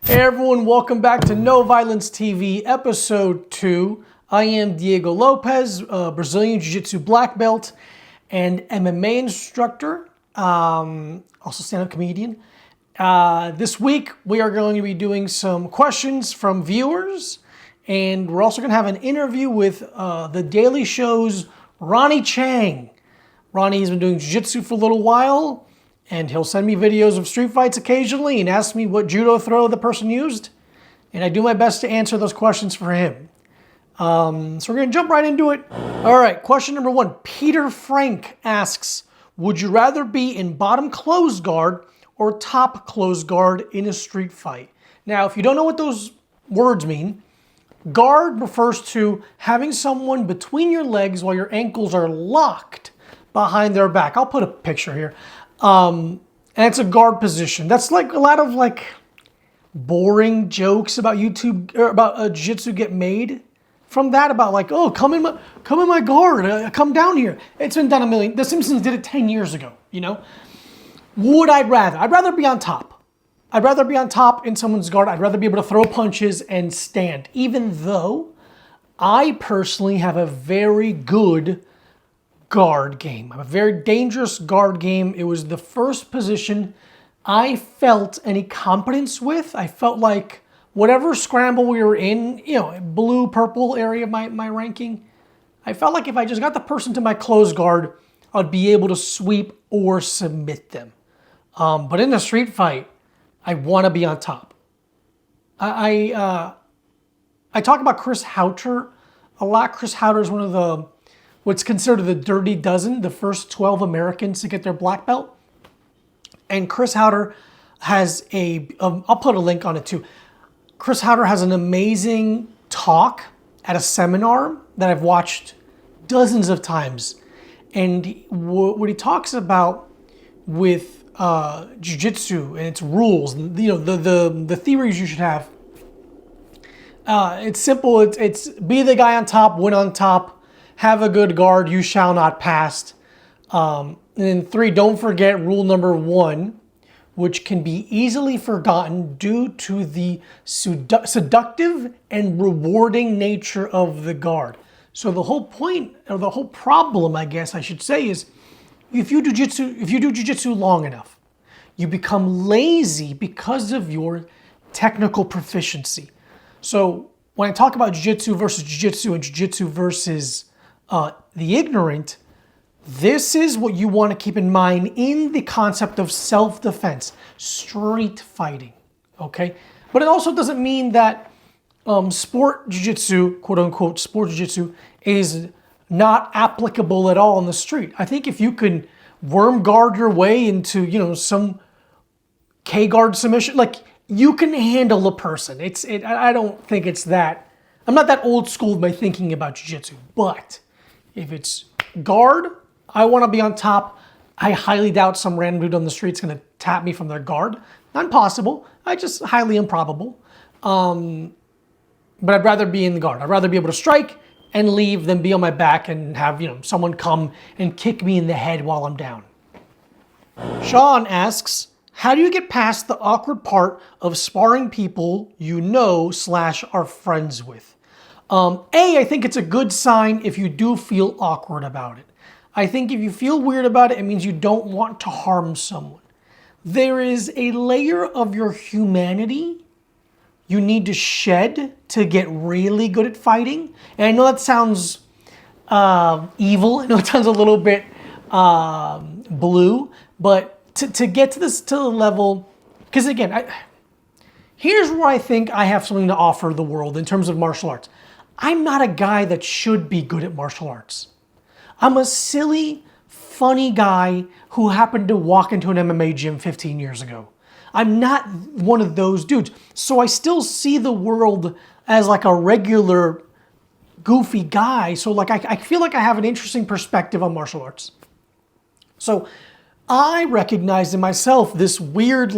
Hey everyone, welcome back to No Violence TV, episode 2. I am Diego Lopez, Brazilian Jiu Jitsu black belt and MMA instructor, also stand-up comedian. This week we are going to be doing some questions from viewers, and we're also going to have an interview with The Daily Show's Ronny Chieng. Ronny has been doing Jiu Jitsu for a little while, and he'll send me videos of street fights occasionally and ask me what judo throw the person used. And I do my best to answer those questions for him. So we're going to jump right into it. All right, question number 1. Peter Frank asks, would you rather be in bottom closed guard or top closed guard in a street fight? Now, if you don't know what those words mean, guard refers to having someone between your legs while your ankles are locked behind their back. I'll put a picture here. And it's a guard position. That's like a lot of boring jokes about YouTube or about jiu-jitsu get made from that, about oh, come in my guard, come down here. It's been done a million. The Simpsons did it 10 years ago, you know? Would I rather? I'd rather be on top. I'd rather be on top in someone's guard. I'd rather be able to throw punches and stand, even though I personally have a very good guard game. I have a very dangerous guard game. It was the first position I felt any competence with. I felt like whatever scramble we were in, blue, purple area of my ranking, I felt like if I just got the person to my closed guard, I'd be able to sweep or submit them. But in a street fight, I want to be on top. I talk about Chris Hauter a lot. Chris Hauter is one of what's considered the Dirty Dozen, the first 12 Americans to get their black belt. And Chris Hauter has I'll put a link on it too. Chris Hauter has an amazing talk at a seminar that I've watched dozens of times. And what he talks about with jiu-jitsu and its rules, and the theories you should have, it's simple. It's be the guy on top, win on top, have a good guard, you shall not pass. And then 3, don't forget rule number 1, which can be easily forgotten due to the seductive and rewarding nature of the guard. So the whole point, or the whole problem, I guess I should say, is if you do jiu-jitsu long enough, you become lazy because of your technical proficiency. So when I talk about jiu-jitsu versus jiu-jitsu and jiu-jitsu versus the ignorant, this is what you want to keep in mind in the concept of self-defense, street fighting, okay? But it also doesn't mean that sport jiu-jitsu, quote-unquote sport jiu-jitsu, is not applicable at all in the street. I think if you can worm guard your way into, some K-guard submission, you can handle a person. I don't think it's that. I'm not that old school with my thinking about jiu-jitsu, but if it's guard, I want to be on top. I highly doubt some random dude on the street's going to tap me from their guard. Not impossible. Just highly improbable. But I'd rather be in the guard. I'd rather be able to strike and leave than be on my back and have someone come and kick me in the head while I'm down. Sean asks, how do you get past the awkward part of sparring people /are friends with? I think it's a good sign if you do feel awkward about it. I think if you feel weird about it, it means you don't want to harm someone. There is a layer of your humanity you need to shed to get really good at fighting. And I know that sounds evil. I know it sounds a little bit blue, but to get to the level, because again, here's where I think I have something to offer the world in terms of martial arts. I'm not a guy that should be good at martial arts. I'm a silly, funny guy who happened to walk into an MMA gym 15 years ago. I'm not one of those dudes. So I still see the world as a regular, goofy guy. So I feel like I have an interesting perspective on martial arts. So I recognize in myself this weird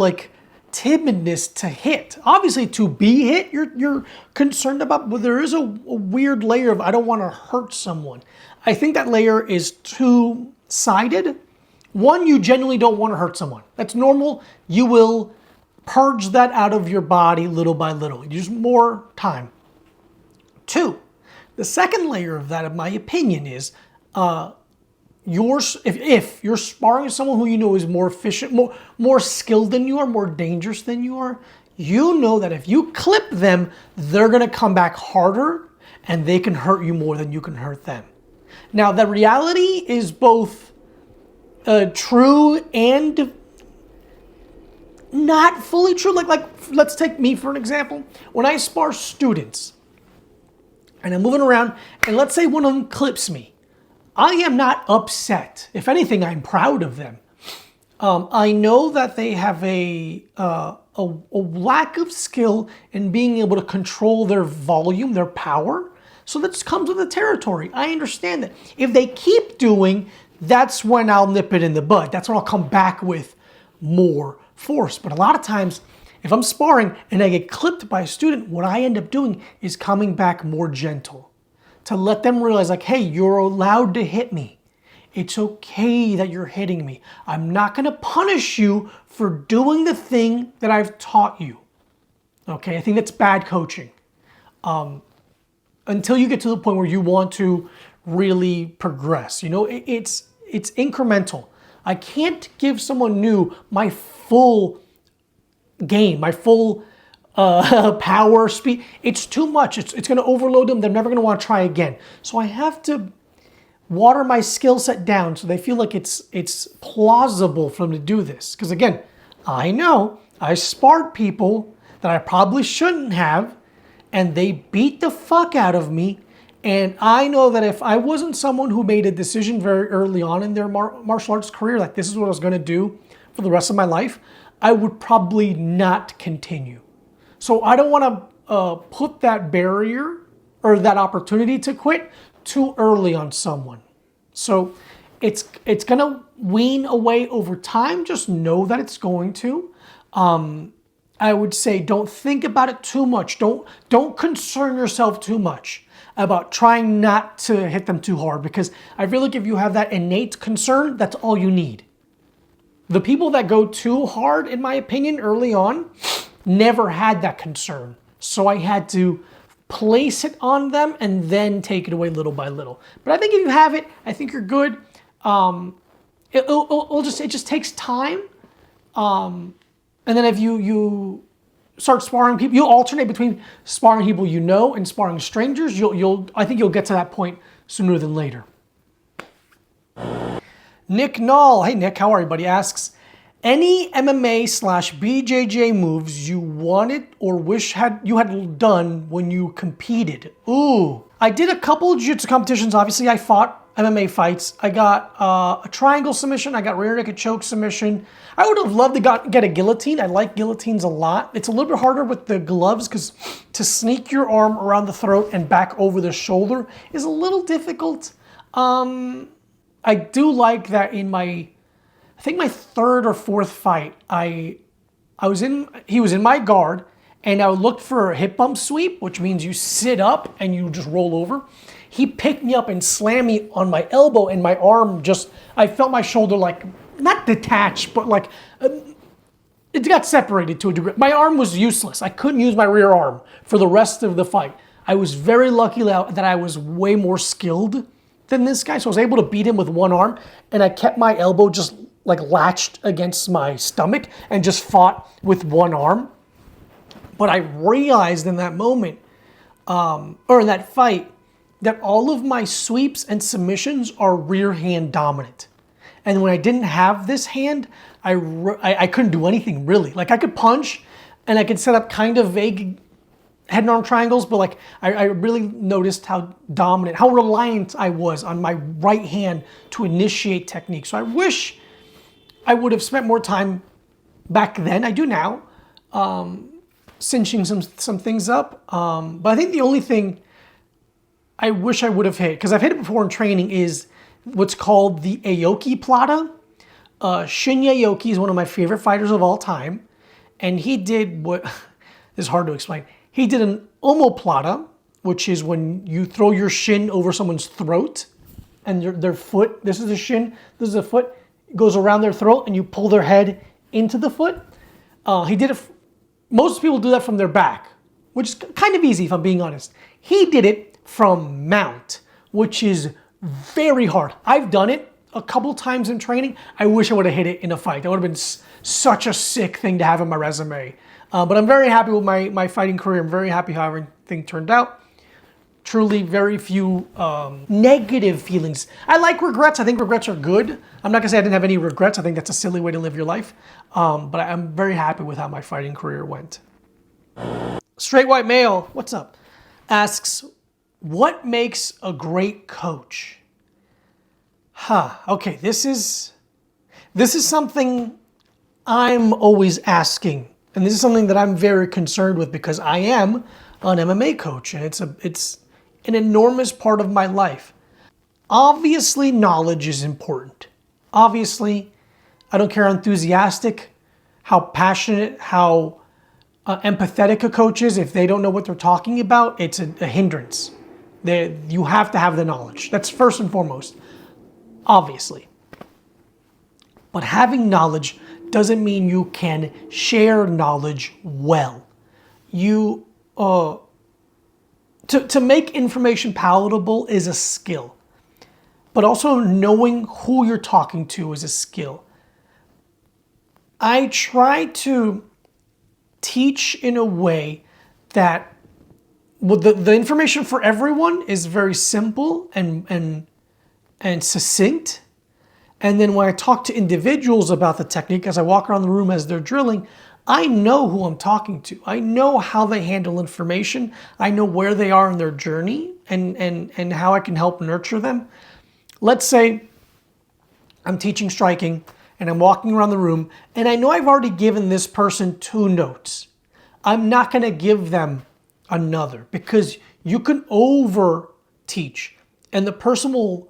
timidness to hit. Obviously, to be hit, you're concerned about, but there is a weird layer of I don't want to hurt someone. I think that layer is two-sided. One, you genuinely don't want to hurt someone. That's normal. You will purge that out of your body little by little. Use more time. 2, the second layer of that, in my opinion, is if you're sparring with someone who you know is more efficient, more skilled than you are, more dangerous than you are, you know that if you clip them, they're going to come back harder and they can hurt you more than you can hurt them. Now, the reality is both true and not fully true. Like, let's take me for an example. When I spar students and I'm moving around, and let's say one of them clips me, I am not upset. If anything, I'm proud of them. I know that they have a lack of skill in being able to control their volume, their power. So that comes with the territory. I understand that. If they keep doing, that's when I'll nip it in the bud. That's when I'll come back with more force. But a lot of times, if I'm sparring and I get clipped by a student, what I end up doing is coming back more gentle to let them realize, like, hey, you're allowed to hit me. It's okay that you're hitting me. I'm not going to punish you for doing the thing that I've taught you. Okay, I think that's bad coaching. Until you get to the point where you want to really progress. You know, it's incremental. I can't give someone new my full game, my full power, speed. It's too much. It's going to overload them. They're never going to want to try again. So I have to water my skill set down so they feel like it's plausible for them to do this. Because again, I know I sparred people that I probably shouldn't have, and they beat the fuck out of me. And I know that if I wasn't someone who made a decision very early on in their martial arts career, like this is what I was going to do for the rest of my life, I would probably not continue. So I don't want to put that barrier or that opportunity to quit too early on someone. So it's going to wean away over time. Just know that it's going to. I would say don't think about it too much. Don't concern yourself too much about trying not to hit them too hard, because I feel like if you have that innate concern, that's all you need. The people that go too hard, in my opinion, early on, never had that concern. So I had to place it on them and then take it away little by little. But I think if you have it, I think you're good. It just takes time. And then if you start sparring people, you alternate between sparring people you know and sparring strangers. I think you'll get to that point sooner than later. Nick Knoll, hey Nick, how are you, buddy? Asks, any MMA/BJJ moves you wanted or wish you had done when you competed? Ooh, I did a couple of jiu-jitsu competitions. Obviously, I fought MMA fights. I got a triangle submission. I got rear naked choke submission. I would have loved to get a guillotine. I like guillotines a lot. It's a little bit harder with the gloves because to sneak your arm around the throat and back over the shoulder is a little difficult. I do like that in I think my third or fourth fight, he was in my guard, and I looked for a hip bump sweep, which means you sit up and you just roll over. He picked me up and slammed me on my elbow, and my arm I felt my shoulder like, not detached, but like, it got separated to a degree. My arm was useless. I couldn't use my rear arm for the rest of the fight. I was very lucky that I was way more skilled than this guy, so I was able to beat him with one arm, and I kept my elbow just like latched against my stomach and just fought with one arm. But I realized in that moment, or in that fight, that all of my sweeps and submissions are rear hand dominant. And when I didn't have this hand, I couldn't do anything really. Like I could punch and I could set up kind of vague head and arm triangles, but like I really noticed how dominant, how reliant I was on my right hand to initiate technique. So I wish I would have spent more time back then. I do now, cinching some things up. But I think the only thing I wish I would have hit, because I've hit it before in training, is what's called the Aoki Plata. Shinya Aoki is one of my favorite fighters of all time. And he did what, this is hard to explain. He did an omoplata, which is when you throw your shin over someone's throat and their foot, this is the shin, this is the foot, goes around their throat and you pull their head into the foot. He did it Most people do that from their back, which is kind of easy if I'm being honest. He did it from mount, which is very hard. I've done it a couple times in training. I wish I would have hit it in a fight. That would have been such a sick thing to have on my resume. But I'm very happy with my fighting career. I'm very happy how everything turned out. Truly very few negative feelings. I like regrets. I think regrets are good. I'm not gonna say I didn't have any regrets. I think that's a silly way to live your life. But I'm very happy with how my fighting career went. Straight White Male, what's up? Asks, what makes a great coach? Okay, this is something I'm always asking. And this is something that I'm very concerned with because I am an MMA coach and it's an enormous part of my life. Obviously, knowledge is important. Obviously, I don't care how enthusiastic, how passionate, how empathetic a coach is. If they don't know what they're talking about, it's a hindrance. You have to have the knowledge. That's first and foremost, obviously. But having knowledge doesn't mean you can share knowledge well. To make information palatable is a skill, but also knowing who you're talking to is a skill. I try to teach in a way that the information for everyone is very simple and succinct. And then when I talk to individuals about the technique, as I walk around the room as they're drilling, I know who I'm talking to. I know how they handle information. I know where they are in their journey and how I can help nurture them. Let's say I'm teaching striking and I'm walking around the room and I know I've already given this person 2 notes. I'm not gonna give them another because you can over teach and the person will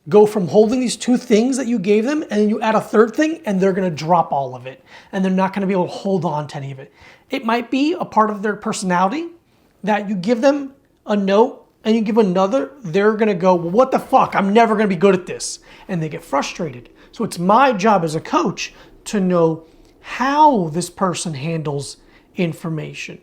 go from holding these 2 things that you gave them and then you add a 3rd thing and they're gonna drop all of it and they're not gonna be able to hold on to any of it. It might be a part of their personality that you give them a note and you give another, they're gonna go, well, what the fuck? I'm never gonna be good at this. And they get frustrated. So it's my job as a coach to know how this person handles information.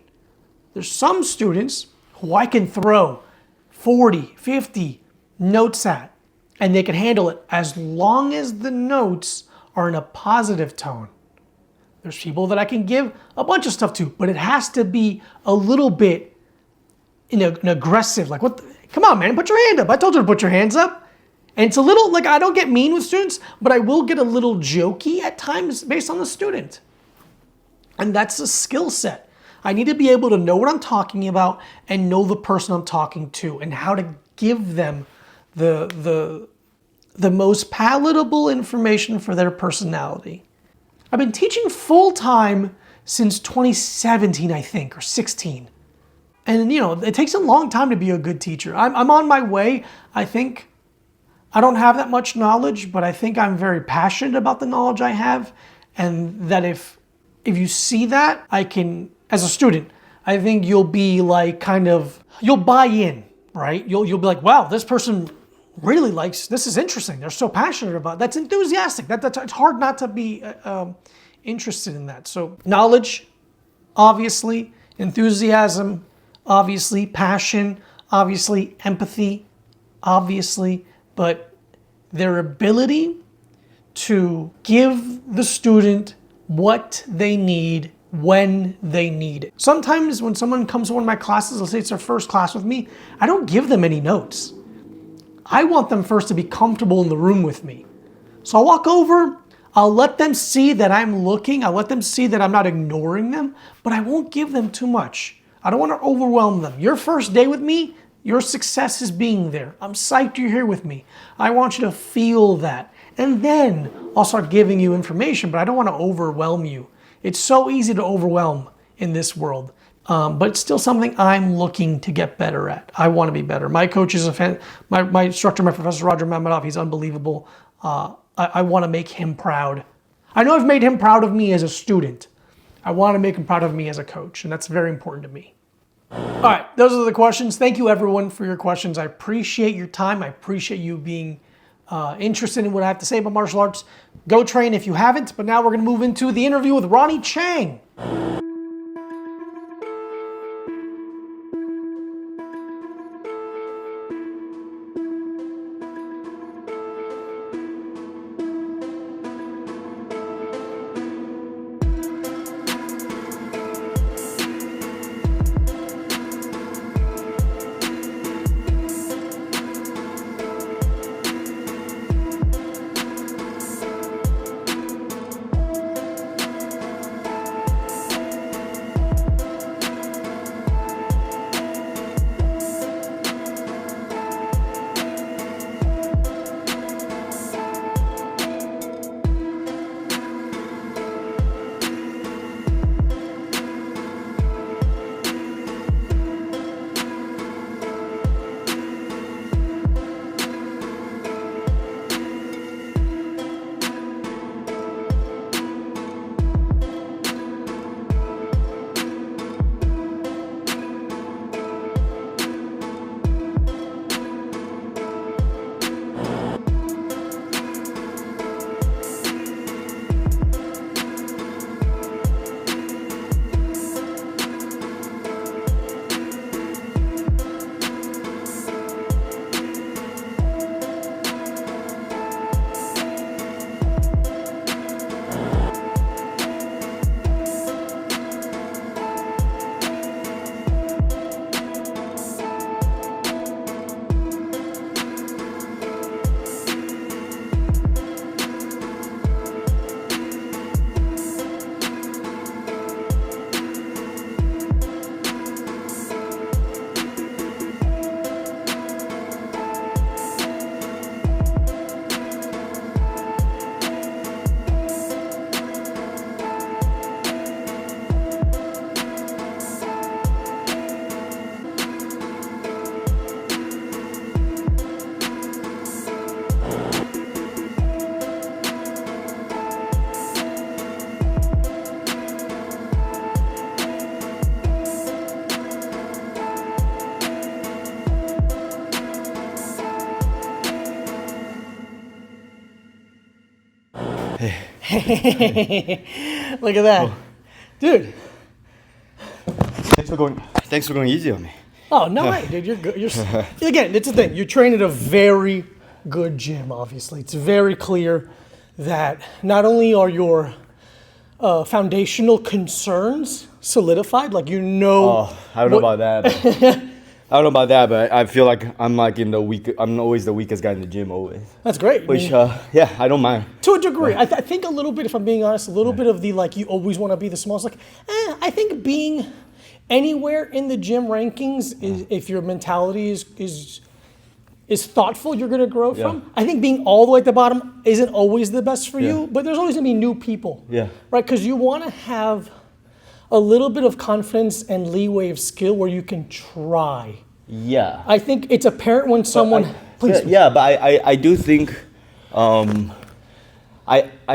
There's some students who I can throw 40, 50 notes at, and they can handle it as long as the notes are in a positive tone. There's people that I can give a bunch of stuff to, but it has to be a little bit in an aggressive, like, come on, man, put your hand up. I told you to put your hands up. And it's a little, like, I don't get mean with students, but I will get a little jokey at times based on the student. And that's a skill set. I need to be able to know what I'm talking about and know the person I'm talking to and how to give them the most palatable information for their personality. I've been teaching full-time since 2017, I think, or 16. And it takes a long time to be a good teacher. I'm on my way. I think I don't have that much knowledge, but I think I'm very passionate about the knowledge I have. And that if you see that, I can, as a student, I think you'll be like you'll buy in, right? You'll be like, wow, this person really likes, this is interesting. They're so passionate about it. That's enthusiastic. It's hard not to be interested in that. So knowledge, obviously, enthusiasm, obviously, passion, obviously, empathy, obviously, but their ability to give the student what they need when they need it. Sometimes when someone comes to one of my classes, let's say it's their first class with me, I don't give them any notes. I want them first to be comfortable in the room with me. So I'll walk over, I'll let them see that I'm looking, I'll let them see that I'm not ignoring them, but I won't give them too much. I don't want to overwhelm them. Your first day with me, your success is being there. I'm psyched you're here with me. I want you to feel that. And then I'll start giving you information, but I don't want to overwhelm you. It's so easy to overwhelm in this world, but it's still something I'm looking to get better at. I want to be better. My coach is my instructor, my professor, Roger Mamedov, he's unbelievable. I want to make him proud. I know I've made him proud of me as a student. I want to make him proud of me as a coach, and that's very important to me. All right, those are the questions. Thank you everyone for your questions. I appreciate your time. I appreciate you being interested in what I have to say about martial arts. Go train if you haven't, but now we're going to move into the interview with Ronny Chieng. Look at that. Dude. Thanks for going easy on me. Oh, no way, dude. You're good. Again, it's the thing. You train at a very good gym, obviously. It's very clear that not only are your foundational concerns solidified, like you know. Oh, I don't know about that. I don't know about that, but I feel like I'm always the weakest guy in the gym, always. That's great. Which, yeah, I don't mind. To a degree. I think a little bit, if I'm being honest, a little bit of the, like, you always want to be the smallest. Like, I think being anywhere in the gym rankings, is, if your mentality is thoughtful, you're going to grow from. I think being all the way at the bottom isn't always the best for you, but there's always going to be new people. Yeah. Right? Because you want to have a little bit of confidence and leeway of skill where you can try. Yeah. I think it's apparent when someone... Please. Yeah, but I do think... I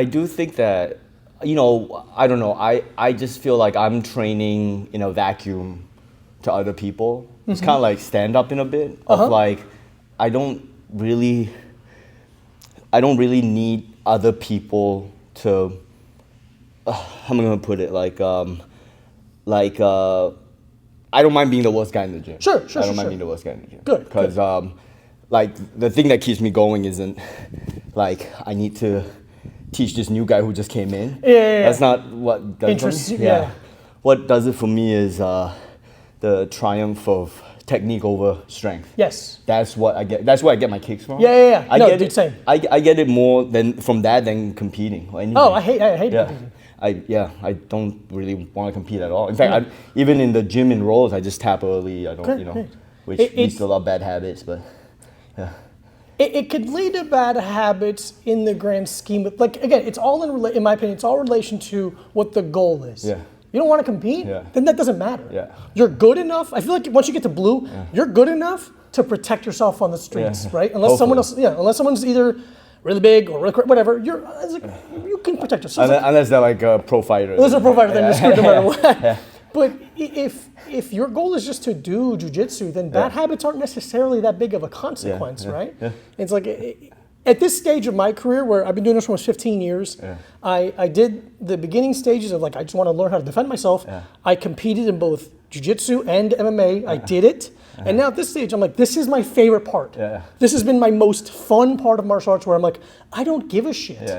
do think that, you know, I don't know, I just feel like I'm training in a vacuum to other people. It's kind of like stand-up in a bit of like, I don't really need other people to, how am I gonna put it, I don't mind being the worst guy in the gym. Sure. I don't mind being the worst guy in the gym. Good. Because like the thing that keeps me going isn't like I need to teach this new guy who just came in. Yeah. That's not what does Interesting. it for me. Yeah. What does it for me is the triumph of technique over strength. Yes. That's what I get. That's where I get my kicks from. Yeah. I No, get dude, it. same. I get it more from that than competing or anything. Oh, I hate competing. I don't really want to compete at all. In fact, even in the gym in rows, I just tap early. I don't, Great. which leads to a lot of bad habits. But yeah, it could lead to bad habits in the grand scheme. But like again, it's all in my opinion, it's all relation to what the goal is. Yeah. You don't want to compete, then that doesn't matter. Yeah. You're good enough. I feel like once you get to blue, you're good enough to protect yourself on the streets, right? Unless someone else, unless someone's either really big or really, whatever, you can protect yourself. Unless they're like a pro fighter. Unless they're a pro fighter, then you're screwed no matter what. But if your goal is just to do jiu-jitsu, then bad habits aren't necessarily that big of a consequence, right? Yeah. It's like at this stage of my career, where I've been doing this for almost 15 years, I did the beginning stages of like I just want to learn how to defend myself. I competed in both jiu-jitsu and MMA. I did it. And now at this stage, I'm like, this is my favorite part. This has been my most fun part of martial arts, where I'm like, I don't give a shit.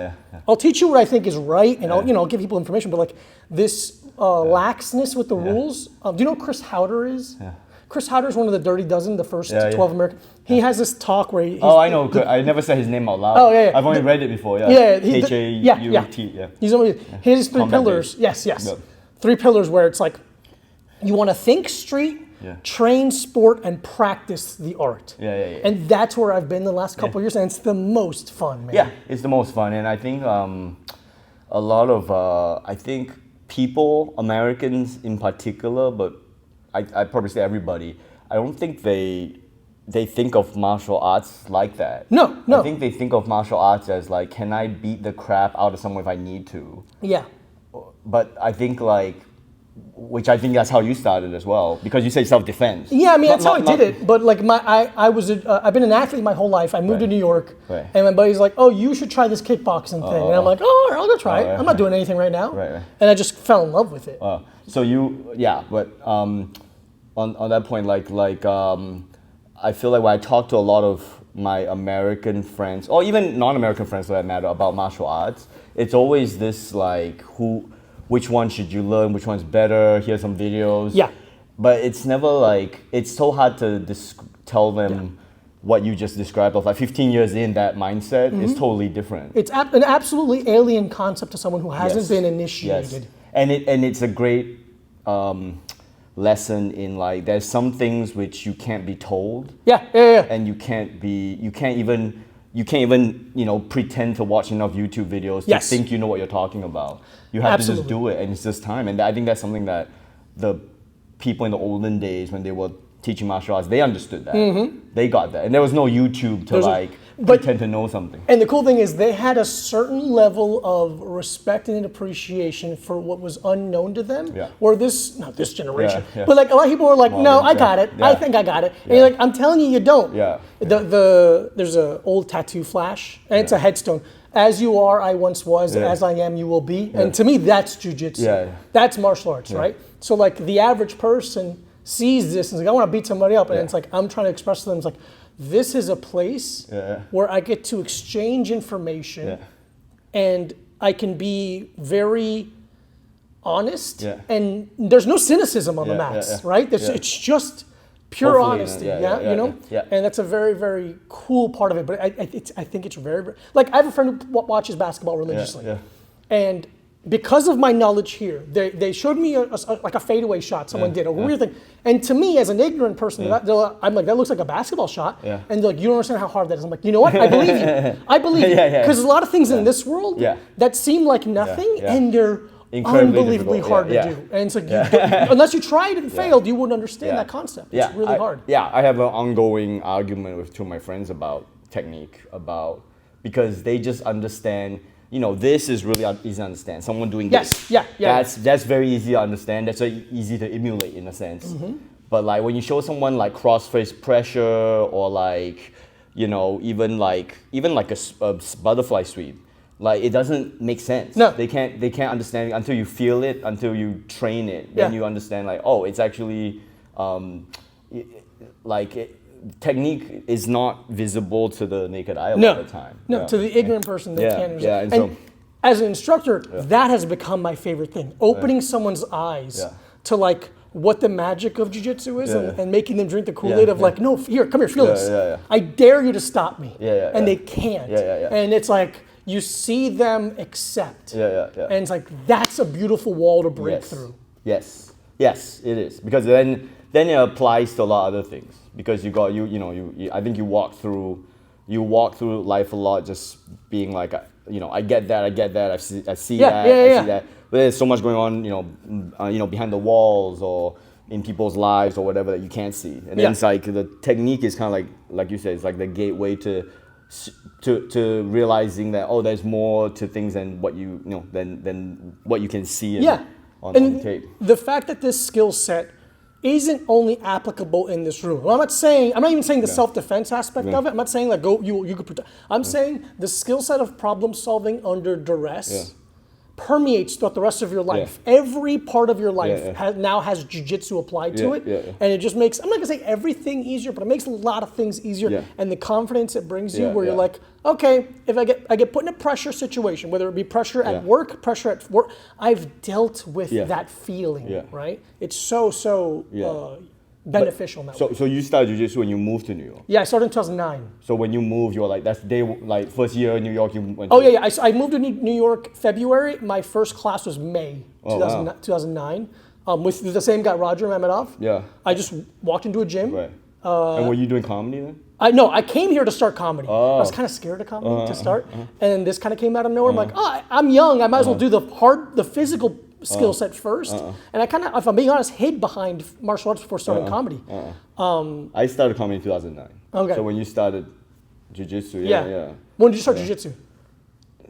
I'll teach you what I think is right, and I'll give people information. But like this laxness with the rules. Do you know who Chris Howder is? Chris Howder is one of the Dirty Dozen, the first 12 American. He has this talk where he's... I know. I never said his name out loud. Oh, yeah. I've only read it before. H-A-U-T. He's only... His three pillars. Yes. 3 pillars where it's like, you want to think street, train sport, and practice the art. And that's where I've been the last couple of years, and it's the most fun, man. Yeah, it's the most fun. And I think a lot of... I think people, Americans in particular, but I probably say everybody, I don't think they think of martial arts like that. No. I think they think of martial arts as like, can I beat the crap out of someone if I need to? Yeah. But I think which I think that's how you started as well, because you say self-defense. Yeah, I mean, that's how I did it. But like I've been an athlete my whole life. I moved to New York, and my buddy's like, "Oh, you should try this kickboxing thing." And I'm like, "Oh, all right, I'll go try it. I'm not doing anything right now." And I just fell in love with it. So but on that point, I feel like when I talk to a lot of my American friends, or even non-American friends for that matter, about martial arts, it's always this like, which one should you learn? Which one's better? Here's some videos. Yeah. But it's never like, it's so hard to tell them what you just described of like 15 years in, that mindset is totally different. It's an absolutely alien concept to someone who hasn't been initiated. Yes. And it's a great lesson in like, there's some things which you can't be told. And you can't even pretend to watch enough YouTube videos to think you know what you're talking about. You have to just do it, and it's just time. And I think that's something that the people in the olden days, when they were teaching martial arts, they understood that. They got that. And there was no YouTube to pretend to know something. And the cool thing is they had a certain level of respect and appreciation for what was unknown to them. Yeah. Where not this generation, Yeah. but like a lot of people were like, no, I got it. Yeah. I think I got it. And you're like, I'm telling you, you don't. Yeah. There's an old tattoo flash, and it's a headstone. As you are, I once was. As I am, you will be. And to me, that's jiu-jitsu. Yeah. That's martial arts, right? So like the average person sees this and is like, I want to beat somebody up. And it's like, I'm trying to express to them, it's like, this is a place where I get to exchange information and I can be very honest and there's no cynicism on the mats, right? It's just pure honesty, you know? And that's a very, very cool part of it. But I think it's very, very, like I have a friend who watches basketball religiously. And because of my knowledge here, they showed me like a fadeaway shot someone did, a weird thing. And to me, as an ignorant person, I'm like, that looks like a basketball shot. And they're like, you don't understand how hard that is. I'm like, you know what? I believe you. I believe you. Because there's a lot of things in this world that seem like nothing, and they're unbelievably hard to do. And it's like, unless you tried and failed, you wouldn't understand that concept. It's really hard. I have an ongoing argument with two of my friends about technique, because they just understand, you know, this is really easy to understand. Someone doing this. That's very easy to understand. That's very easy to emulate in a sense. But like when you show someone like cross-face pressure or like, you know, even like a butterfly sweep, like it doesn't make sense. No. They can't understand it until you feel it, until you train it. Then you understand like, oh, it's actually technique is not visible to the naked eye a lot of the time. No, to the ignorant person, they can't understand. And so, as an instructor, that has become my favorite thing. Opening someone's eyes to like what the magic of jiu-jitsu is and making them drink the Kool-Aid of like, no, come here, feel this. I dare you to stop me. And they can't. And it's like, you see them accept. And it's like, that's a beautiful wall to break through. Yes, it is. Because then it applies to a lot of other things. Because I think you walk through life a lot just being like, you know, I get that, I see that, I see that. But there's so much going on, behind the walls or in people's lives or whatever that you can't see. And then it's like the technique is kind of like you said, it's like the gateway to realizing that, oh, there's more to things than what than what you can see on tape. The fact that this skill set isn't only applicable in this room. Well, I'm not even saying the self-defense aspect of it. I'm not saying like you could protect. I'm saying the skill set of problem solving under duress permeates throughout the rest of your life. Every part of your life now has jiu-jitsu applied to it. And it just makes, I'm not gonna say everything easier, but it makes a lot of things easier. And the confidence it brings you where you're like, okay, if I get put in a pressure situation, whether it be pressure at work, I've dealt with that feeling, right? It's so beneficial now. So you started jiu-jitsu when you moved to New York? Yeah, I started in 2009. So when you moved, you were like, that's day, like first year in New York, you went to... I moved to New York February. My first class was May 2009 with the same guy, Roger Mamedov. Yeah. I just walked into a gym. Right. And were you doing comedy then? No, I came here to start comedy. I was kind of scared of comedy to start. And this kind of came out of nowhere. I'm like, I'm young. I might as well do the physical skill set first. And I kind of, if I'm being honest, hid behind martial arts before starting comedy. I started comedy in 2009. Okay. So when you started jiu-jitsu, When did you start jiu-jitsu?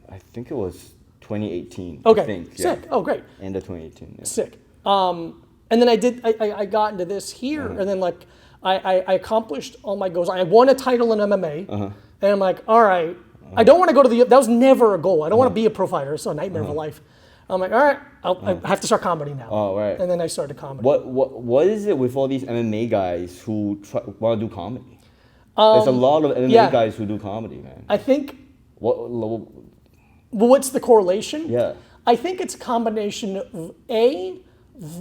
I think it was 2018. Okay, I think. Sick. Oh, great. End of 2018. Sick. And then I got into this here, and then like, I accomplished all my goals. I won a title in MMA, and I'm like, all right, I don't want to go to that was never a goal. I don't want to be a pro fighter. It's a nightmare of a life. I'm like, all right, I have to start comedy now. Oh, right. And then I started comedy. What is it with all these MMA guys who want to do comedy? There's a lot of MMA guys who do comedy, man. I think. What's the correlation? Yeah. I think it's a combination of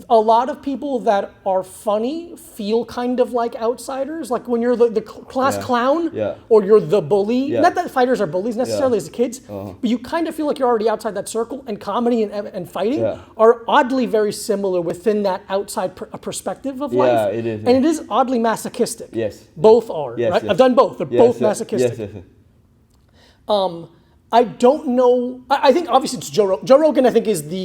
a lot of people that are funny feel kind of like outsiders. Like when you're the class clown or you're the bully. Not that fighters are bullies necessarily as kids, but you kind of feel like you're already outside that circle. And comedy and fighting are oddly very similar within that outside perspective of life. Yeah, it is. And it is oddly masochistic. Yes. Both are, right? I've done both. They're both masochistic. Yes. I don't know. I think obviously it's Joe Rogan. Joe Rogan, I think, is the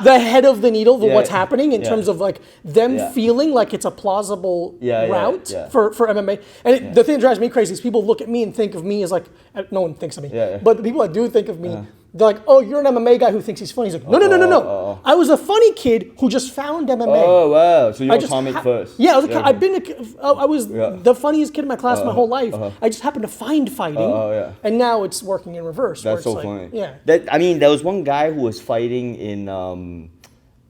head of the needle for what's happening in terms of like them feeling like it's a plausible route for MMA. And the thing that drives me crazy is people look at me and think of me as like, no one thinks of me, but the people that do think of me, they're like, oh, you're an MMA guy who thinks he's funny. He's like, no. I was a funny kid who just found MMA. Oh, wow. So you're a comic first. Yeah, I was the funniest kid in my class my whole life. I just happened to find fighting. And now it's working in reverse. That's so funny. Yeah. There was one guy who was fighting in,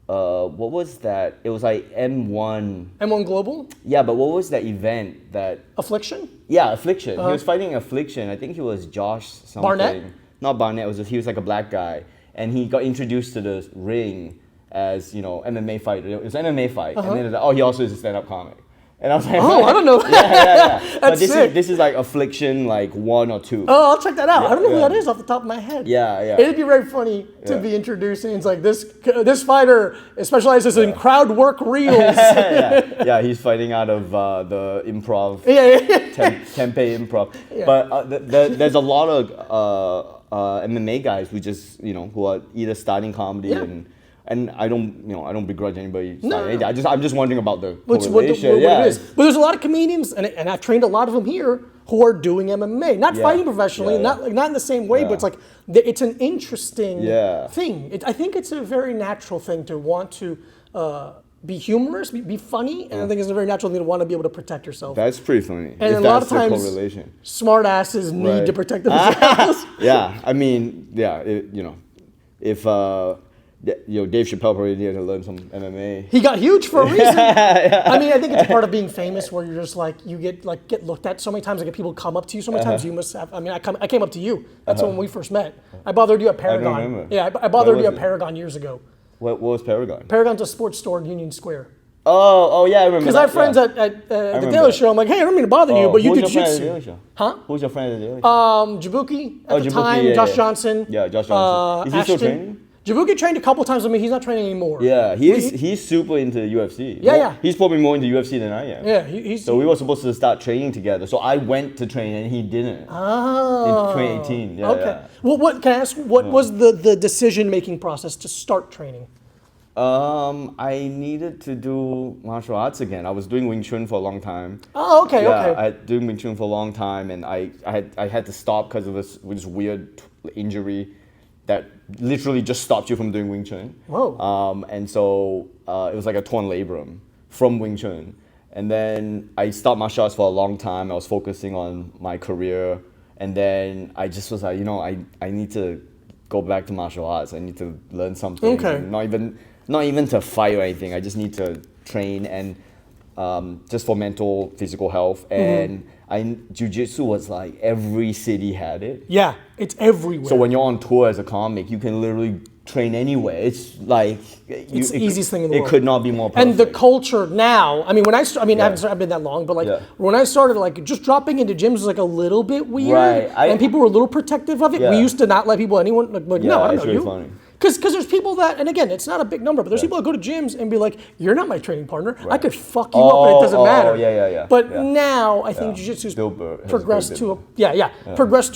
what was that? It was like M1. M1 Global? Yeah, but what was that event that... Affliction? Yeah, Affliction. He was fighting Affliction. I think he was Josh something. Barnett? Not Barnett, he was like a black guy. And he got introduced to the ring as, MMA fighter. It was an MMA fight. And then it was like, he also is a stand-up comic. And I was like, I don't know. But this is like Affliction, like 1 or 2. Oh, I'll check that out. I don't know who that is off the top of my head. Yeah. It'd be very funny to be introducing. It's like this fighter specializes in crowd work reels. He's fighting out of the improv. Tempe improv. Yeah. But there's a lot of MMA guys who just who are either starting comedy and I don't begrudge anybody. I'm just wondering about the correlation. What it is. But there's a lot of comedians, and I've trained a lot of them here who are doing MMA, not fighting professionally, not in the same way, but it's like it's an interesting thing. I think it's a very natural thing to want to be humorous, be funny, and I think it's a very natural thing to want to be able to protect yourself. That's pretty funny. And a lot of times, smart asses need to protect themselves. If Dave Chappelle probably needed to learn some MMA. He got huge for a reason. I mean, I think it's a part of being famous where you're just like you get looked at so many times. Like people come up to you so many times. You must have. I mean, I came up to you. That's when we first met. I bothered you at Paragon. I don't remember. Yeah, I bothered you at Paragon years ago. What was Paragon? Paragon's a sports store in Union Square. Oh yeah, I remember. Because I have friends at the Daily Show. I'm like, hey, I don't mean to bother you, but you do jiu-jitsu. Huh? Who's your friend at the Daily Show? Jabuki at the time. Josh Johnson. Yeah, Josh Johnson. Is he still training? Jabuki trained a couple times with me. He's not training anymore. Yeah, he's super into UFC. Yeah. He's probably more into UFC than I am. Yeah, so we were supposed to start training together. So I went to train and he didn't. Oh. In 2018. Yeah, okay. Yeah. Well, what can I ask? What was the decision-making process to start training? I needed to do martial arts again. I was doing Wing Chun for a long time. Oh, okay, okay. I had doing Wing Chun for a long time, and I had to stop because of this weird injury that literally just stopped you from doing Wing Chun. Whoa. And so it was like a torn labrum from Wing Chun. And then I stopped martial arts for a long time. I was focusing on my career. And then I just was like, I need to go back to martial arts. I need to learn something. Okay. Not even to fight or anything. I just need to train and just for mental, physical health. And Jiu Jitsu was like every city had it. Yeah, it's everywhere. So when you're on tour as a comic, you can literally train anywhere. It's like it's the easiest thing in the world. It could not be more perfect. And the culture now, I mean, I haven't been that long, but when I started, like just dropping into gyms was like a little bit weird, and people were a little protective of it. We used to not let anyone, like no, I don't know you. Funny. Because there's people that, and again, it's not a big number, but there's people that go to gyms and be like, you're not my training partner. I could fuck you up and it doesn't matter. Yeah. But now I think Jiu-Jitsu's progressed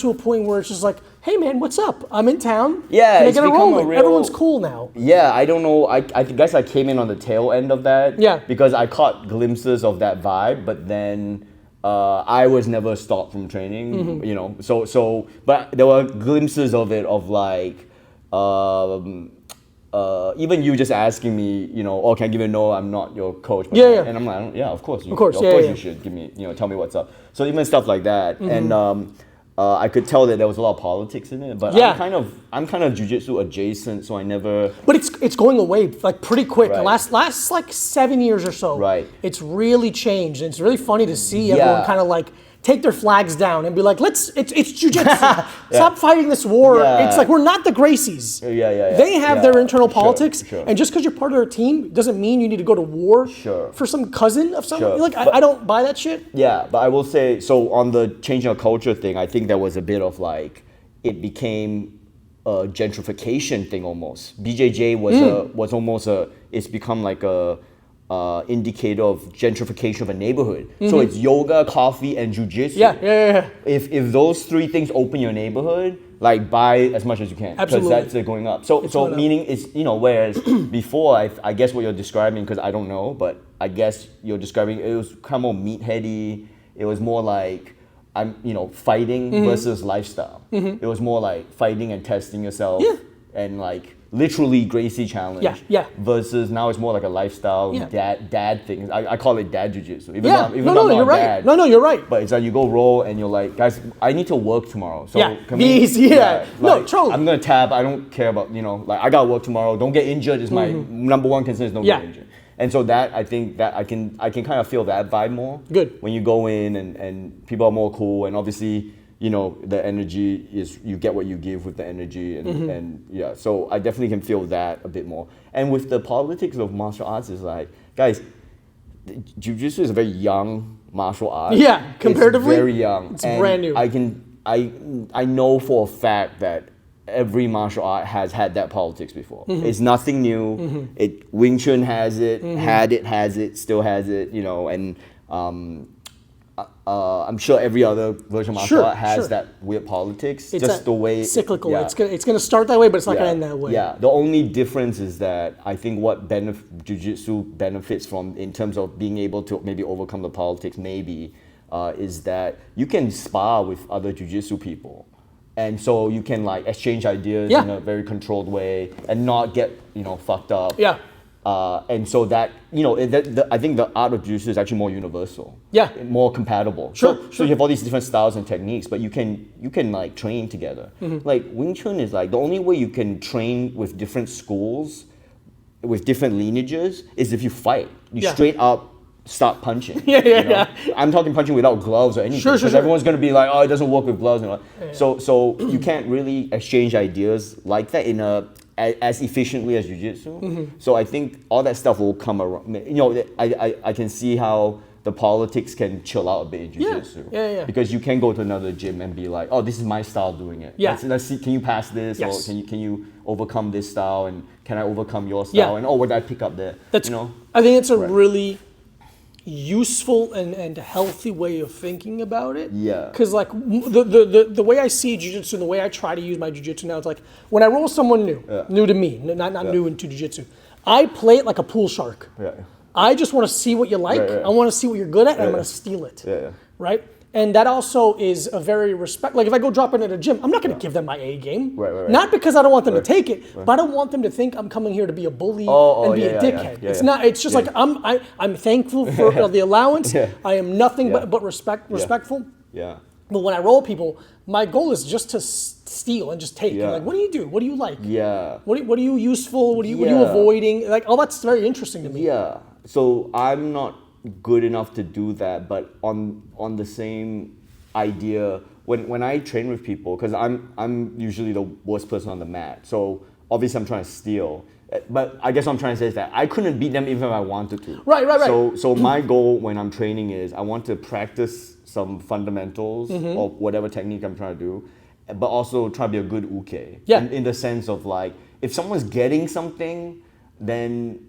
to a point where it's just like, hey man, what's up? I'm in town. Yeah, Can I get a roll? Everyone's cool now. Yeah, I don't know. I guess I came in on the tail end of that. Yeah. Because I caught glimpses of that vibe, but then I was never stopped from training. But there were glimpses of it of like. Even you just asking me, can I give you a no? I'm not your coach. But Yeah. And I'm like, yeah, of course. Of course, you should give me, tell me what's up. So even stuff like that, and I could tell that there was a lot of politics in it. But I'm kind of jiu-jitsu adjacent, so I never. But it's going away like pretty quick. Right. The last like 7 years or so. Right. It's really changed. And it's really funny to see everyone kind of like take their flags down and be like, it's jiu-jitsu. Stop fighting this war. Yeah. It's like, we're not the Gracies. They have their internal politics. Sure. And just because you're part of their team doesn't mean you need to go to war for some cousin of someone. Like, I don't buy that shit. Yeah, but I will say, so on the changing of culture thing, I think there was a bit of like, it became a gentrification thing almost. BJJ was almost it's become like a indicator of gentrification of a neighborhood. So it's yoga, coffee, and jujitsu. Yeah. If those three things open your neighborhood, like buy as much as you can, because Absolutely. that's going up. So meaning it's whereas before I guess what you're describing, because I don't know, but I guess you're describing it was kind of more meatheady. It was more like fighting versus lifestyle. It was more like fighting and testing yourself and like literally Gracie challenge. Versus now it's more like a lifestyle dad thing. I call it dad jiu-jitsu. Even though I'm not you're right. dad. No, you're right. But it's like you go roll and you're like, guys, I need to work tomorrow. So can be easy. No, totally. I'm gonna tap. I don't care about like I gotta work tomorrow. Don't get injured is my number one concern. Is don't get injured. And so that I think that I can kind of feel that vibe more. Good. When you go in and people are more cool, and obviously the energy is you get what you give with the energy and so I definitely can feel that a bit more. And with the politics of martial arts is like, guys, jiu-jitsu is a very young martial art. Yeah, comparatively, it's very young. It's brand new. I know for a fact that every martial art has had that politics before. It's nothing new. Wing Chun has it, has it, still has it, and I'm sure every other version of martial art has that weird politics. It's just the way cyclical. Yeah. It's gonna start that way, but it's not gonna end that way. Yeah. The only difference is that I think what jiu-jitsu benefits from in terms of being able to maybe overcome the politics is that you can spar with other jiu-jitsu people. And so you can like exchange ideas in a very controlled way and not get fucked up. Yeah. And so that I think the art of jiu-jitsu is actually more universal. Yeah. More compatible. Sure. So you have all these different styles and techniques, but you can like train together. Like Wing Chun is like the only way you can train with different schools, with different lineages, is if you fight. You straight up start punching. Yeah. I'm talking punching without gloves or anything. Sure. Because everyone's going to be like, oh, it doesn't work with gloves. So you can't really exchange ideas like that in as efficiently as jiu-jitsu. So I think all that stuff will come around. I can see how the politics can chill out a bit in jiu-jitsu. Yeah. Because you can go to another gym and be like, oh, this is my style doing it. Yeah. Let's see, can you pass this? Yes. Or can you overcome this style? And can I overcome your style? Yeah. And what did I pick up there? I think it's a really useful and healthy way of thinking about it. Yeah. Because like the way I see jiu-jitsu and the way I try to use my jiu-jitsu now, it's like when I roll someone new to me, not new into jiu-jitsu, I play it like a pool shark. Yeah. I just want to see what you like. I want to see what you're good at, and I'm going to steal it. Right? And that also is a very like if I go drop in at a gym, I'm not going to give them my A game. Right. Not because I don't want them to take it, but I don't want them to think I'm coming here to be a bully and be a dickhead. It's not. It's just like I'm thankful for the allowance. I am nothing but respectful. Yeah. But when I roll people, my goal is just to steal and just take. Yeah. Like, what do you do? What do you like? Yeah. What are you useful? What are you avoiding? Like, all that's very interesting to me. Yeah. So I'm not good enough to do that, but on the same idea, when I train with people, because I'm usually the worst person on the mat, so obviously I'm trying to steal. But I guess what I'm trying to say is that I couldn't beat them even if I wanted to. Right. So my goal when I'm training is I want to practice some fundamentals of whatever technique I'm trying to do, but also try to be a good uke. Yeah. In the sense of like, if someone's getting something, then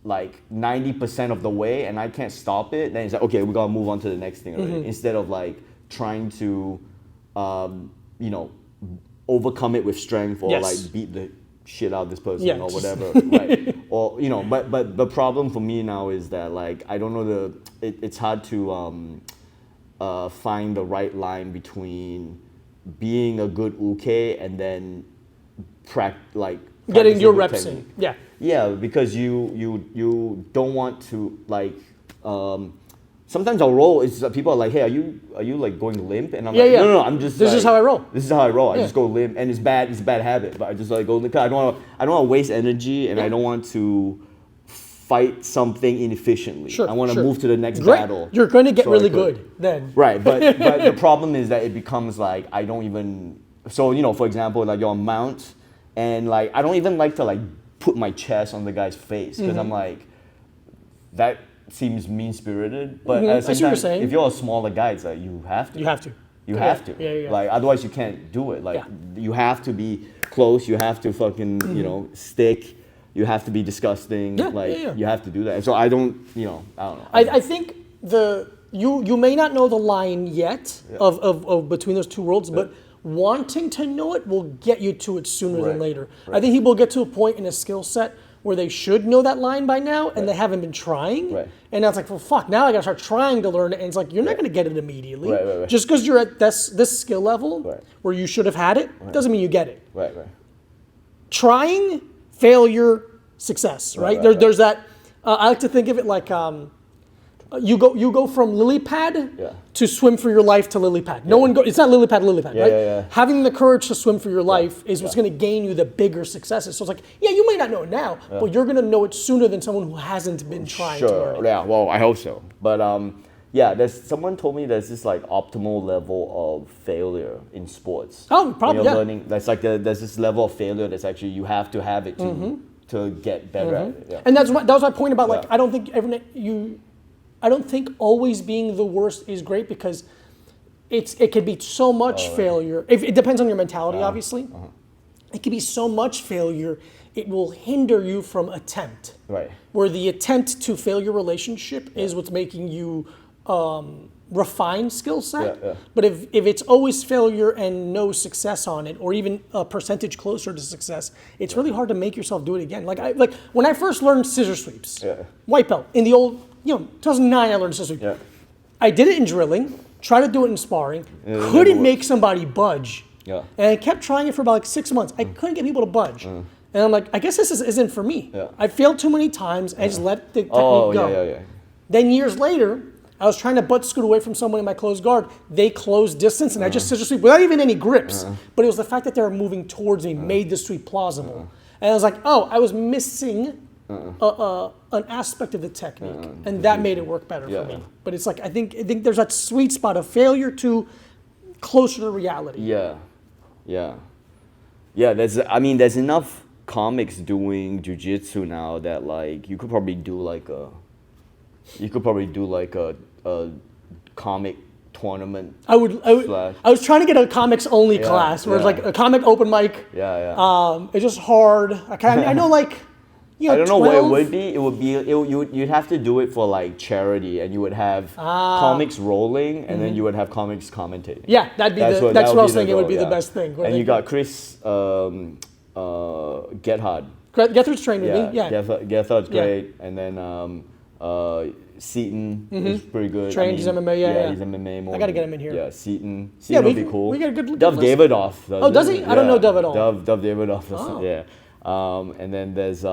like 90% of the way and I can't stop it, then it's like, okay, we gotta move on to the next thing already. Instead of like trying to, overcome it with strength or like beat the shit out of this person or whatever, right? Or but the problem for me now is that like I don't know it's hard to find the right line between being a good uke and then getting your reps in. Yeah, because you don't want to like. Sometimes I'll roll. It's people are like, "Hey, are you like going limp?" And I'm like, "No, I'm just. This is how I roll. This is how I roll. I just go limp, and it's bad. It's a bad habit. But I just like go limp. I don't want to waste energy, and I don't want to fight something inefficiently. I want to move to the next battle. You're going to get really good then. Right, but the problem is that it becomes like I don't even. So for example, like you're on mount, and like I don't even like to like put my chest on the guy's face because I'm like that. Seems mean-spirited, but at the same time, if you're a smaller guy, it's like you have to. You have to. Yeah. Like otherwise, you can't do it. Like you have to be close. You have to fucking stick. you have to be disgusting. Yeah, like yeah. you have to do that. So I don't know. I think you may not know the line yet of between those two worlds, but wanting to know it will get you to it sooner than later. I think people get to a point in a skill set where they should know that line by now, and they haven't been trying. Right. And now it's like, well, fuck, now I gotta start trying to learn it. And it's like, you're not gonna get it immediately. Right. Just because you're at this skill level where you should have had it, doesn't mean you get it. Right. Trying, failure, success, right? There's that, I like to think of it like, you go from lily pad to swim for your life to lily pad. No one go. It's not lily pad, right? Yeah. Having the courage to swim for your life is what's going to gain you the bigger successes. So it's like, yeah, you may not know it now, but you're going to know it sooner than someone who hasn't been trying to learn it. Yeah. Well, I hope so. But there's someone told me there's this like optimal level of failure in sports. Oh, probably. When you're learning, that's like there's this level of failure that's actually you have to have it to get better at it. Yeah. And that was my point about like I don't think always being the worst is great because it could be so much failure. It depends on your mentality, obviously. It could be so much failure, it will hinder you from attempt. Right. Where the attempt to failure relationship is what's making you refine skill set. But if it's always failure and no success on it, or even a percentage closer to success, it's really hard to make yourself do it again. Like when I first learned scissor sweeps, white belt in the old 2009, I learned scissor sweeps. I did it in drilling, tried to do it in sparring, couldn't make somebody budge. And I kept trying it for about like 6 months. I couldn't get people to budge. And I'm like, I guess this isn't for me. I failed too many times. I just let the technique go. Then years later, I was trying to butt scoot away from someone in my closed guard. They closed distance, and I just scissor sweep without even any grips. But it was the fact that they were moving towards me made the sweep plausible. And I was like, oh, I was missing an aspect of the technique, and that made it work better for me. But it's like I think there's that sweet spot of failure to closer to reality. There's enough comics doing jiu-jitsu now that like you could probably do like a comic tournament. I was trying to get a comics only class where it's like a comic open mic. It's just hard. I know like. I don't know what it would be. You'd have to do it for like charity, and you would have comics rolling, and then you would have comics commentating. Yeah, that's what I was thinking. It would be the best thing. And you got Chris Gethard. Gethard's trained with me. Yeah, Gethard's great, and then Seaton is pretty good. Trains MMA. He's MMA more. I gotta get him in here. Yeah, Seaton would be cool. We got a good. Dov Davidoff. Oh, does he? I don't know Dov at all. Dov Davidoff. Yeah. And then there's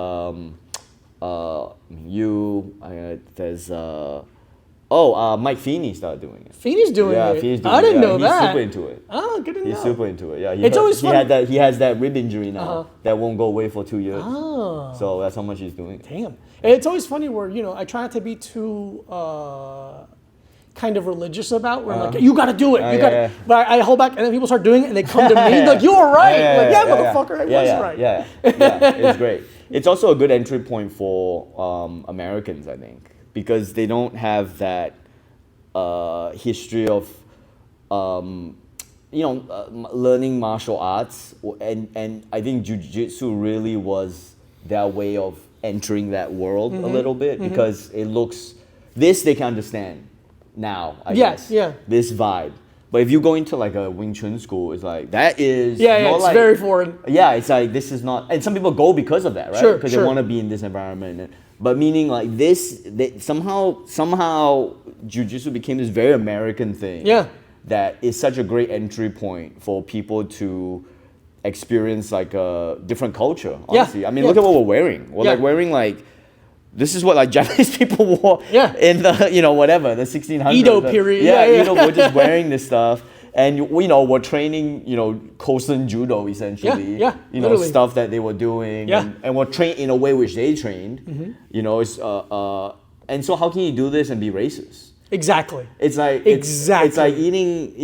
Mike Feeney started doing it. Feeney's doing it? Feeney's doing I didn't know that. He's super into it. Oh, good to know. He's super into it. Yeah, it's always fun. He has that rib injury now that won't go away for 2 years. So that's how much he's doing it. Damn. It's always funny where, I try not to be too kind of religious about where I'm like, you got to do it. But I hold back, and then people start doing it, and they come to me like, you were right. Motherfucker, I was right. Yeah, it's great. It's also a good entry point for Americans, I think, because they don't have that history of learning martial arts, and I think jiu-jitsu really was their way of entering that world a little bit, because it looks, they can understand now, I guess. This vibe. But if you go into like a Wing Chun school, it's like, that is it's like, very foreign. Yeah, it's like, this is not, and some people go because of that, right? Sure, because they want to be in this environment. But meaning like somehow jiu-jitsu became this very American thing. That is such a great entry point for people to experience like a different culture, honestly. I mean, look at what we're wearing. We're like wearing like, this is what like Japanese people wore in the, the 1600s. Edo period. Edo, we're just wearing this stuff. And, we're training, Kosen Judo, essentially. Literally. Stuff that they were doing. And we're trained in a way which they trained. And so how can you do this and be racist? Exactly. It's like it's like eating,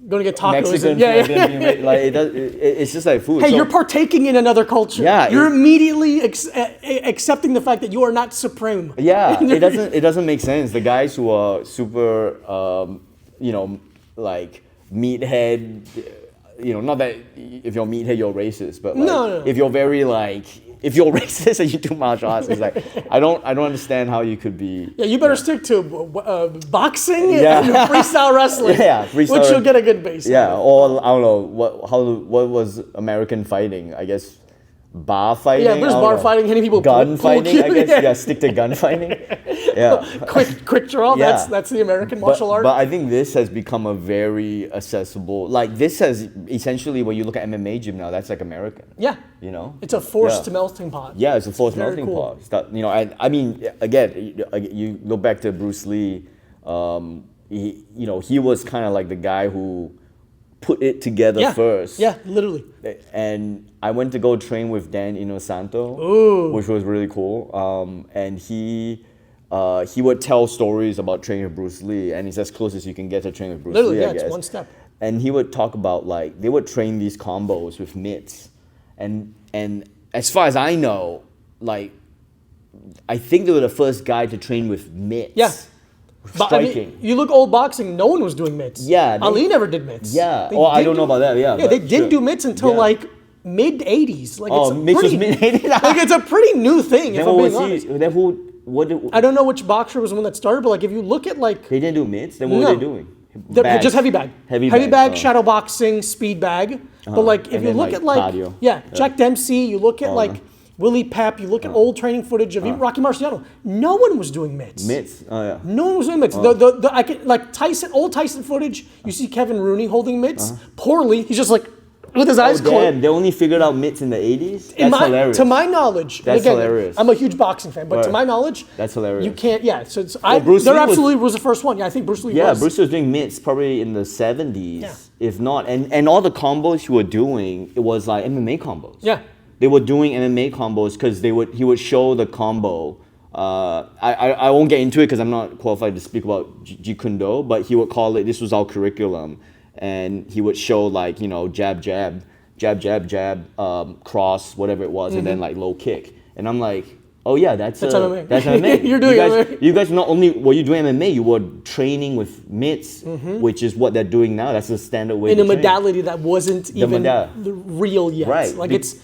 going to get tacos. Mexican food. Like it's just like food. Hey, you're partaking in another culture. You're immediately accepting the fact that you are not supreme. It doesn't make sense. The guys who are super, like meathead, not that if you're meathead you're racist, but like if you're very like if you're racist and you do martial arts, it's like I don't understand how you could be. Yeah, you better stick to boxing Yeah. and freestyle wrestling. Yeah, freestyle. Which you'll get a good base. Yeah, or I don't know what was American fighting? I guess bar fighting. Yeah, there's I don't bar know. fighting, hitting people. Gun pull fighting. I guess. yeah. Yeah, stick to gun fighting. Yeah. quick draw. Yeah. That's the American martial art. But I think this has become a very accessible. Like this has essentially, when you look at MMA gym now, that's like American. Yeah. You know. It's a forced melting pot. Yeah, it's a forced Very melting cool. pot. It's that, you know, and I mean, again, you look back to Bruce Lee. He was kind of like the guy who put it together first. Yeah, literally. And I went to go train with Dan Inosanto, which was really cool. And he would tell stories about training with Bruce Lee, and it's as close as you can get to training with Bruce Literally, Lee, I yeah, guess. it's one step. And he would talk about, like, they would train these combos with mitts. And as far as I know, like, I think they were the first guy to train with mitts. Yeah. But, I Striking. mean, you look old boxing, no one was doing mitts. Yeah, Ali never did mitts. Yeah. They I didn't don't know about that. Yeah. Yeah, they but didn't sure. do mitts until Yeah. like mid '80s. Like Oh, it's mitts was pretty, mid-80s? like it's a pretty new thing. If Then I'm what being was honest. he? Then what did, I don't know which boxer was the one that started, but like if you look at like they didn't do mitts? Then what were they doing? just heavy bag, Heavy bag, bag, shadow boxing, speed bag. But like if And you then, look like, at like cardio. Jack Dempsey, you look at like Willie Pep, you look at old training footage of even Rocky Marciano. No one was doing mitts. Mitts. Oh yeah. No one was doing mitts. I can, like old Tyson footage. You see Kevin Rooney holding mitts poorly. He's just like with his eyes closed. Damn, they only figured out mitts in the 80s? That's hilarious. To my knowledge, That's again, hilarious. I'm a huge boxing fan, but to my knowledge, That's hilarious. You can't. Yeah, so it's, Bruce there Lee absolutely was the first one. Yeah, I think Bruce Lee was. Yeah, Bruce was doing mitts probably in the 70s, Yeah. if not. And all the combos he were doing, it was like MMA combos. Yeah. They were doing MMA combos because he would show the combo. I won't get into it because I'm not qualified to speak about Jeet Kune Do, but he would call it, this was our curriculum, and he would show like, you know, jab, jab, jab, jab, jab, cross, whatever it was, and then like low kick. And I'm like, oh yeah, that's MMA. That's MMA. You're doing MMA. You guys not only were you doing MMA, you were training with mitts, which is what they're doing now. That's the standard way In to a train. modality that wasn't even real yet. Right. Like it's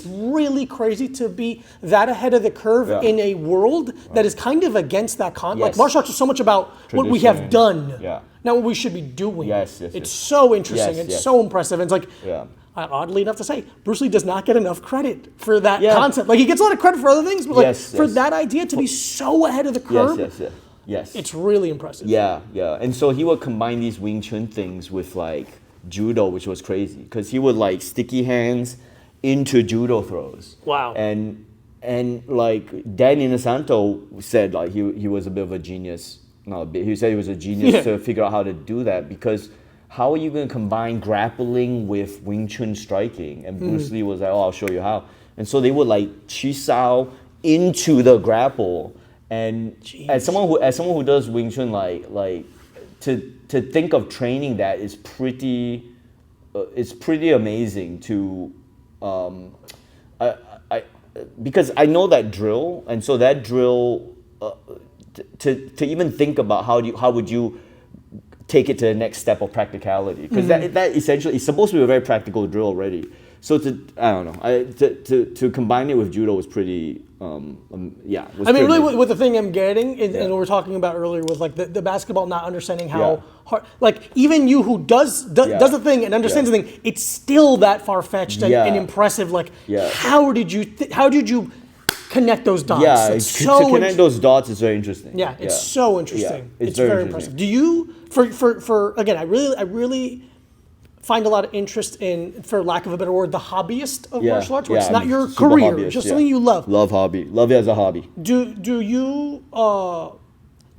really crazy to be that ahead of the curve in a world that is kind of against that Like Yes. martial arts is so much about what we have done, Yeah. not what we should be doing. Yes, It's so interesting. Yes, it's yes. so impressive. And it's like, Yeah. oddly enough to say, Bruce Lee does not get enough credit for that Yeah. concept. Like he gets a lot of credit for other things, but like Yes, for yes. that idea to be so ahead of the curve, Yes. it's really impressive. Yeah. And so he would combine these Wing Chun things with like judo, which was crazy because he would like sticky hands into judo throws. Wow. And like Dan Inosanto said, like he was a bit of a genius. Not a bit. He said he was a genius to figure out how to do that because how are you going to combine grappling with Wing Chun striking? And Bruce Lee was like, oh, I'll show you how. And so they would like chisao into the grapple. And as someone who does Wing Chun, like to think of training that is pretty, it's pretty amazing to, because I know that drill, and so that drill, to even think about how would you take it to the next step of practicality, because that essentially is supposed to be a very practical drill already. So to combine it with judo was pretty Really, with the thing I'm getting, and what we're talking about earlier with like the basketball not understanding how hard, like even you who does the thing and understands the thing, it's still that far fetched and impressive. Like, how did you connect those dots? Yeah, it's to connect those dots is very interesting. Yeah, it's so interesting. Yeah, it's very impressive. Do you, for again, I really find a lot of interest in, for lack of a better word, the hobbyist of martial arts, where it's not your career, it's just something you love. Love it as a hobby. Do you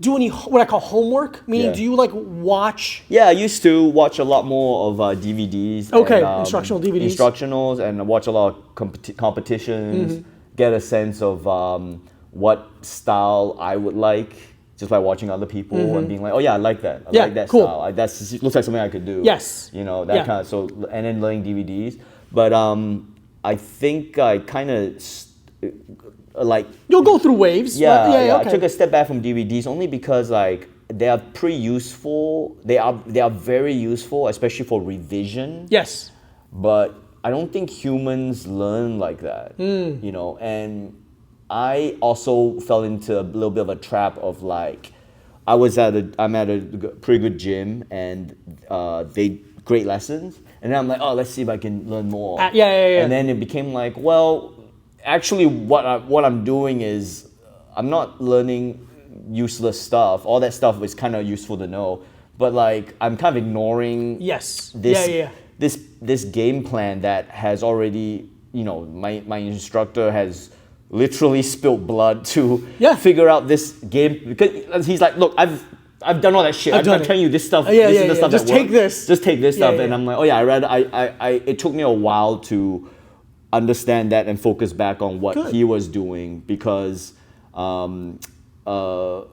do any what I call homework? Meaning, do you like watch? Yeah, I used to watch a lot more of DVDs. Okay, and, instructional DVDs. Instructionals, and watch a lot of competitions. Get a sense of what style I would like just by watching other people and being like, oh yeah, I like that. I like that cool. style. That looks like something I could do. Yes. You know, that kind of, so, and then learning DVDs. But I think I kind of like... You'll go through waves. Yeah, Okay. I took a step back from DVDs only because like they are pretty useful. They are very useful, especially for revision. Yes. But I don't think humans learn like that, you know. And I also fell into a little bit of a trap of like, I'm at a pretty good gym, and they great lessons, and then I'm like, oh, let's see if I can learn more. Yeah. And then it became like, well, actually, what I'm doing is I'm not learning useless stuff. All that stuff is kind of useful to know, but like I'm kind of ignoring this game plan that has already, you know, my instructor has literally spilled blood to figure out this game, because he's like, look, I've done all that shit. I'm telling you this stuff. This is the stuff Just that take works. this. Just take this stuff. And I'm like, oh yeah, it took me a while to understand that and focus back on what he was doing, because to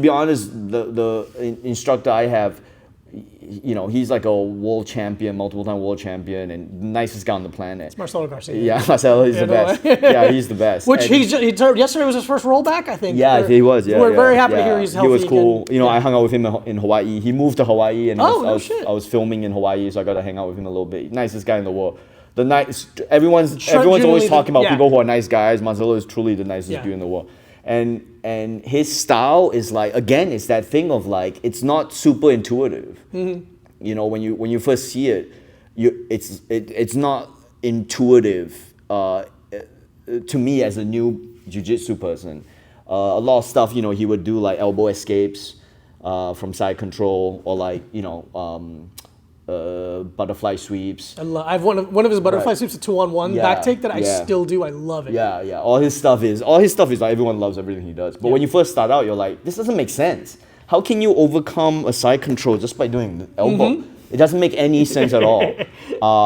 be honest, the instructor I have, you know, he's like a world champion, multiple time world champion, and nicest guy on the planet. It's Marcelo Garcia. Yeah, Marcelo, he's the best. Yeah, he's the best. Which yesterday was his first rollback, I think. Yeah, he was. Yeah, we're very happy to hear he's healthy. He was cool. Again. You know, I hung out with him in Hawaii. He moved to Hawaii, and I was filming in Hawaii, so I got to hang out with him a little bit. Nicest guy in the world. Everyone's always talking about people who are nice guys. Marcelo is truly the nicest dude in the world. And his style is like, again, it's that thing of like, it's not super intuitive. You know, when you first see it, it's not intuitive to me as a new jiu-jitsu person. A lot of stuff, you know, he would do like elbow escapes from side control, or like, you know, butterfly sweeps. I've one of his butterfly sweeps, a 2-on-1 back take that I still do. I love it. Yeah. All his stuff is like, everyone loves everything he does. But when you first start out, you're like, this doesn't make sense. How can you overcome a side control just by doing the elbow? It doesn't make any sense at all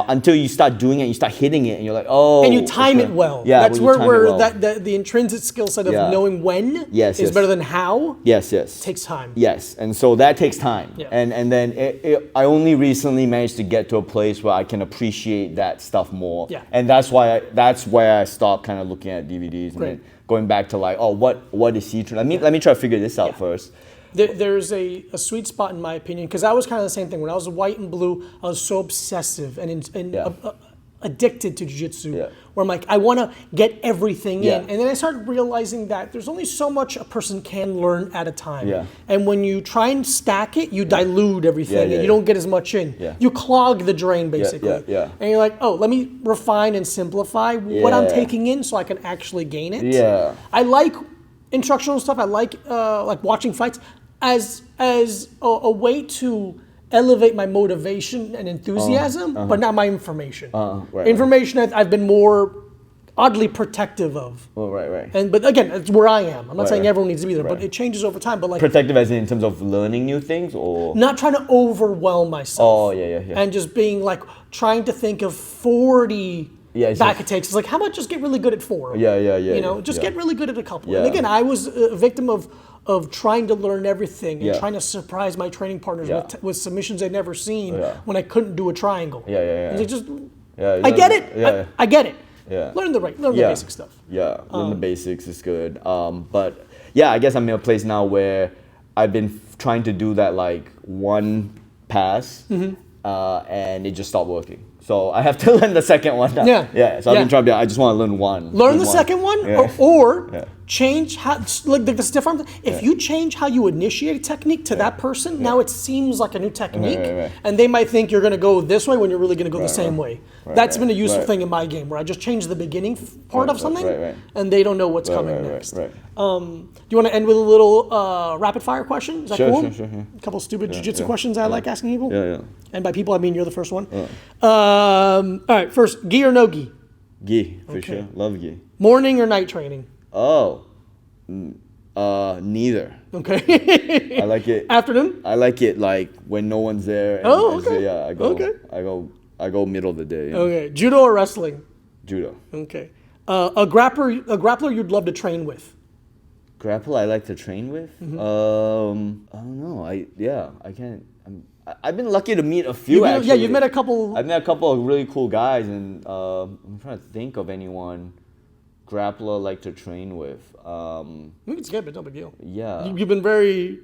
until you start doing it, you start hitting it, and you're like, oh. And you time it well. Yeah, that's where the intrinsic skill set of knowing when is better than how. Yes. Takes time. Yes, and so that takes time. Yeah. And then I only recently managed to get to a place where I can appreciate that stuff more. Yeah. And that's where I stopped kind of looking at DVDs and then going back to like, oh, what is he trying? Let me try to figure this out first. There's a sweet spot, in my opinion, because I was kind of the same thing. When I was white and blue, I was so obsessive and addicted to jiu-jitsu, where I'm like, I want to get everything in. And then I started realizing that there's only so much a person can learn at a time. And when you try and stack it, you dilute everything and you don't get as much in. You clog the drain, basically. And you're like, oh, let me refine and simplify what I'm taking in so I can actually gain it. I like instructional stuff. I like watching fights as a way to elevate my motivation and enthusiasm, but not my information. Information I've been more oddly protective of. But again, it's where I am. I'm not saying everyone needs to be there, but it changes over time. But like, protective as in terms of learning new things, or not trying to overwhelm myself. And just being like trying to think of 40 back it takes. It's like, how about just get really good at 4? You know, just get really good at a couple. And again, I was a victim of trying to learn everything and trying to surprise my training partners with submissions they'd never seen when I couldn't do a triangle. And they just, I get it. I get it. Learn the basic stuff. Learn the basics is good. But I guess I'm in a place now where I've been trying to do that like one pass, and it just stopped working. So I have to learn the second one now. So I've been trying to I just want to learn one. Learn the second one, or change how, like the stiff arm. If you change how you initiate a technique to that person, now it seems like a new technique. And they might think you're going to go this way when you're really going to go the same way. That's been a useful thing in my game, where I just change the beginning part of something, and they don't know what's coming next. Do you want to end with a little rapid fire question? Is that cool? Sure. A couple stupid jiu-jitsu questions I like asking people. And by people, I mean you're the first one. All right, first, gi or no gi? Gi, for sure. Love gi. Morning or night training? Oh, neither. Okay. I like it. Afternoon? I like it like when no one's there. And okay. I go middle of the day. Okay. Judo or wrestling? Judo. Okay. A grappler you'd love to train with? Grappler I like to train with? I don't know. I can't. I've been lucky to meet a few. Actually, you've met a couple. I've met a couple of really cool guys, and I'm trying to think of anyone grappler like to train with. Maybe it's good, but no big deal. Yeah. You've been very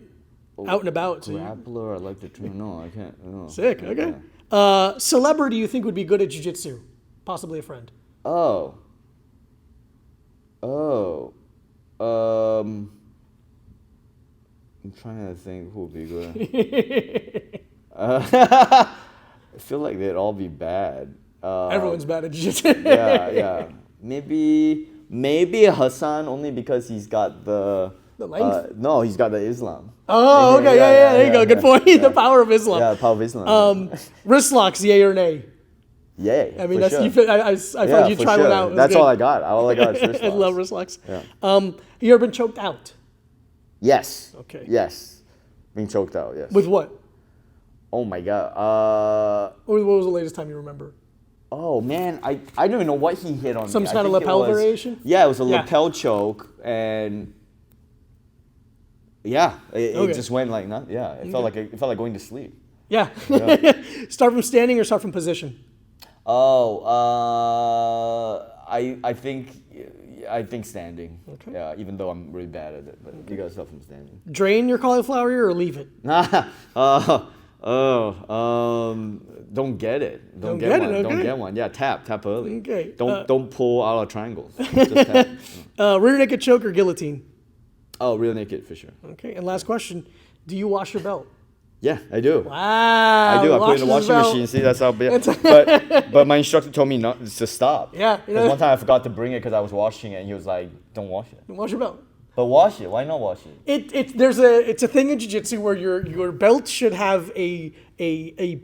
out and about. Grappler I like to train. No, I can't. No. Sick. Okay. Celebrity you think would be good at jiu-jitsu? Possibly a friend. Oh. I'm trying to think who would be good. I feel like they'd all be bad. Everyone's bad at jiu-jitsu. Yeah. Maybe Hassan only because he's got the length? no, he's got the Islam. Oh, okay, yeah, there you go. Good point. The power of Islam. Yeah, power of Islam. Wrist locks, yay or nay? Yay. I mean, for that's sure. I felt you for try sure. one out. It was That's good. all I got. All I got is wrist I locks. love wrist locks. Yeah. You ever been choked out? Yes. Okay. Yes. Being choked out. Yes. With what? Oh my god. What was the latest time you remember? Oh man, I don't even know what he hit on Some me. kind of lapel variation? Yeah, it was a Yeah. lapel choke, and yeah, it just went like nothing. Yeah, it felt like going to sleep. Yeah. Start from standing or start from position? Oh, I think standing. Okay. Yeah, even though I'm really bad at it, but you gotta start from standing. Drain your cauliflower ear or leave it? Don't get it. Don't get get it, one. okay. Don't get one. Yeah, tap early. Okay. Don't pull out of triangles. Just tap. Rear naked choke or guillotine? Oh, real naked for sure. Okay. And last question: do you wash your belt? Yeah, I do. Wow. I do. I put it in the washes washing his belt. machine. See, that's how big. But my instructor told me not to stop. Yeah, you know. Because one time I forgot to bring it because I was washing it, and he was like, "Don't wash it." Wash your belt. But wash it. Why not wash it? It's a thing in jiu-jitsu where your belt should have a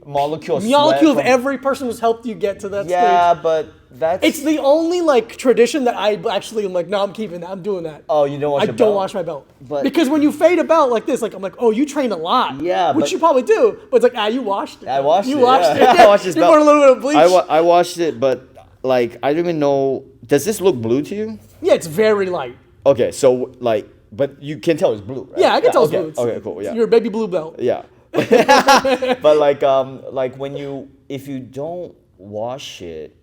Molecule of from- every person who's helped you get to that Yeah, stage. but that's. It's the only like tradition that I actually am like, no, I'm keeping that. I'm doing that. Oh, you don't wash I your don't belt? wash my belt. But- because when you fade a belt like this, like I'm like, oh, you train a lot. Yeah, which but- you probably do. But it's like, you washed it. I washed you it. washed Yeah. it. I washed his you belt. poured a little bit of bleach. I washed it, but like I don't even know. Does this look blue to you? Yeah, it's very light. Okay, so like, but you can tell it's blue, right? Yeah, I can tell okay, it's blue. Okay, cool. Yeah. You're a baby blue belt. Yeah. But like when if you don't wash it,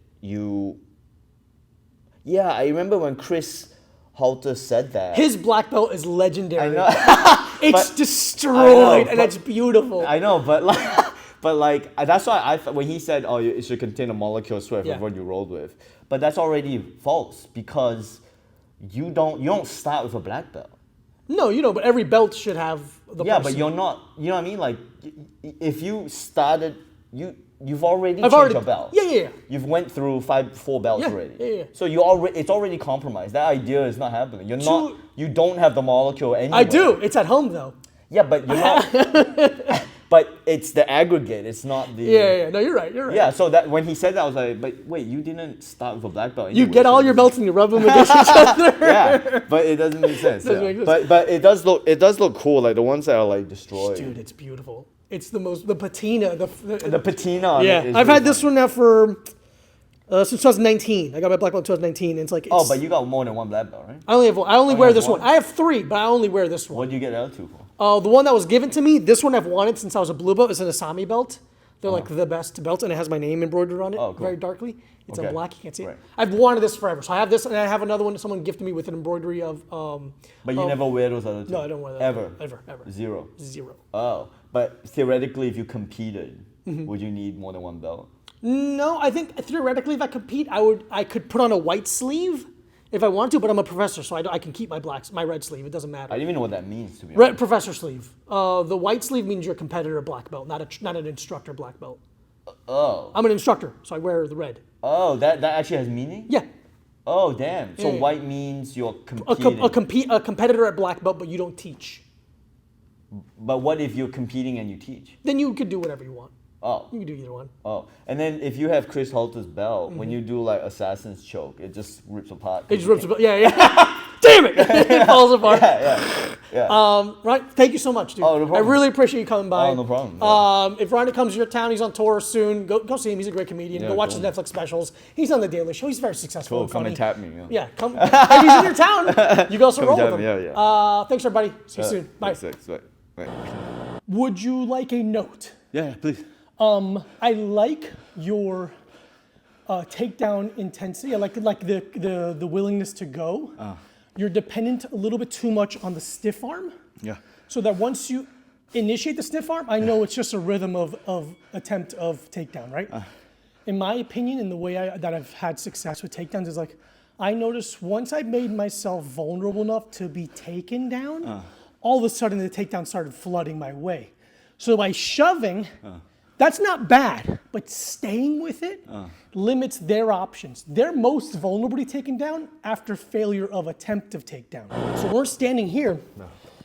yeah, I remember when Chris Halter said that. His black belt is legendary. I know. It's But- destroyed and but- it's beautiful. I know, but like that's why I thought when he said, "Oh, it should contain a molecule of sweat Yeah. from what you rolled with," but that's already false because you don't start with a black belt. No, but every belt should have the Yeah, person. but you're not. You know what I mean? Like, if you started, you've already I've changed already- your belt. Yeah. You've went through 4 belts Yeah, already. yeah. So it's already compromised. That idea is not happening. You're not. True. You don't have the molecule anyway. I do. It's at home though. Yeah, but you're not. But it's the aggregate. It's not the. Yeah. No, you're right. Yeah. So that when he said that, I was like, but wait, you didn't start with a black belt. You anyway, get so all your belts and you rub them against each other. Yeah, but it doesn't make sense. Doesn't yeah. make sense. But it does look cool. Like the ones that are like destroyed. Dude, it's beautiful. It's the patina. The patina. On yeah, it is I've really had this one now for since 2019. I got my black belt in 2019. And it's like Oh, but you got more than one black belt, right? I only wear have this one. one? I have 3, but I only wear this one. What do you get the other 2 for? The one that was given to me, this one I've wanted since I was a blue belt, is an Asami belt. They're like the best belts, and it has my name embroidered on it Oh, cool. very darkly. It's in Okay. black, you can't see it. Right. I've wanted this forever. So I have this, and I have another one that someone gifted me with an embroidery of. But you never wear those other 2? No, I don't wear that. Ever? Ever. 0? 0. Oh. But theoretically, if you competed, Mm-hmm. would you need more than one belt? No, I think theoretically, if I compete, I could put on a white sleeve if I want to, but I'm a professor, so I can keep my red sleeve. It doesn't matter. I don't even know what that means, to be Red honest. professor sleeve. The white sleeve means you're a competitor black belt, not an instructor black belt. Oh. I'm an instructor, so I wear the red. Oh, that actually has meaning? Yeah, Oh, damn. So Yeah. white means you're competing. a competitor at black belt, but you don't teach. But what if you're competing and you teach? Then you could do whatever you want. Oh. You can do either one. Oh, and then if you have Chris Halter's belt, when you do like assassin's choke, it just rips apart. It just rips it. Yeah. Damn it! It falls apart. Yeah. Right. Thank you so much, dude. Oh, no problem. I really appreciate you coming by. Oh, no problem. If Ronny comes to your town, he's on tour soon. Go see him. He's a great comedian. Yeah, go watch cool. his Netflix specials. He's on the Daily Show. He's very successful. Cool. and Come funny. and tap me. Yeah, come. If he's in your town, you go also roll tap with me, him. yeah. Thanks, everybody. See you soon. Bye. Thanks. Right. Would you like a note? Yeah, please. I like your takedown intensity. I like the willingness to go. You're dependent a little bit too much on the stiff arm. Yeah. So that once you initiate the stiff arm, I know it's just a rhythm of attempt of takedown, right? In my opinion, and the way that I've had success with takedowns is like, I noticed once I made myself vulnerable enough to be taken down, all of a sudden the takedown started flooding my way. So by shoving, that's not bad, but staying with it limits their options. They're most vulnerable to taken down after failure of attempt of takedown. So we're standing here,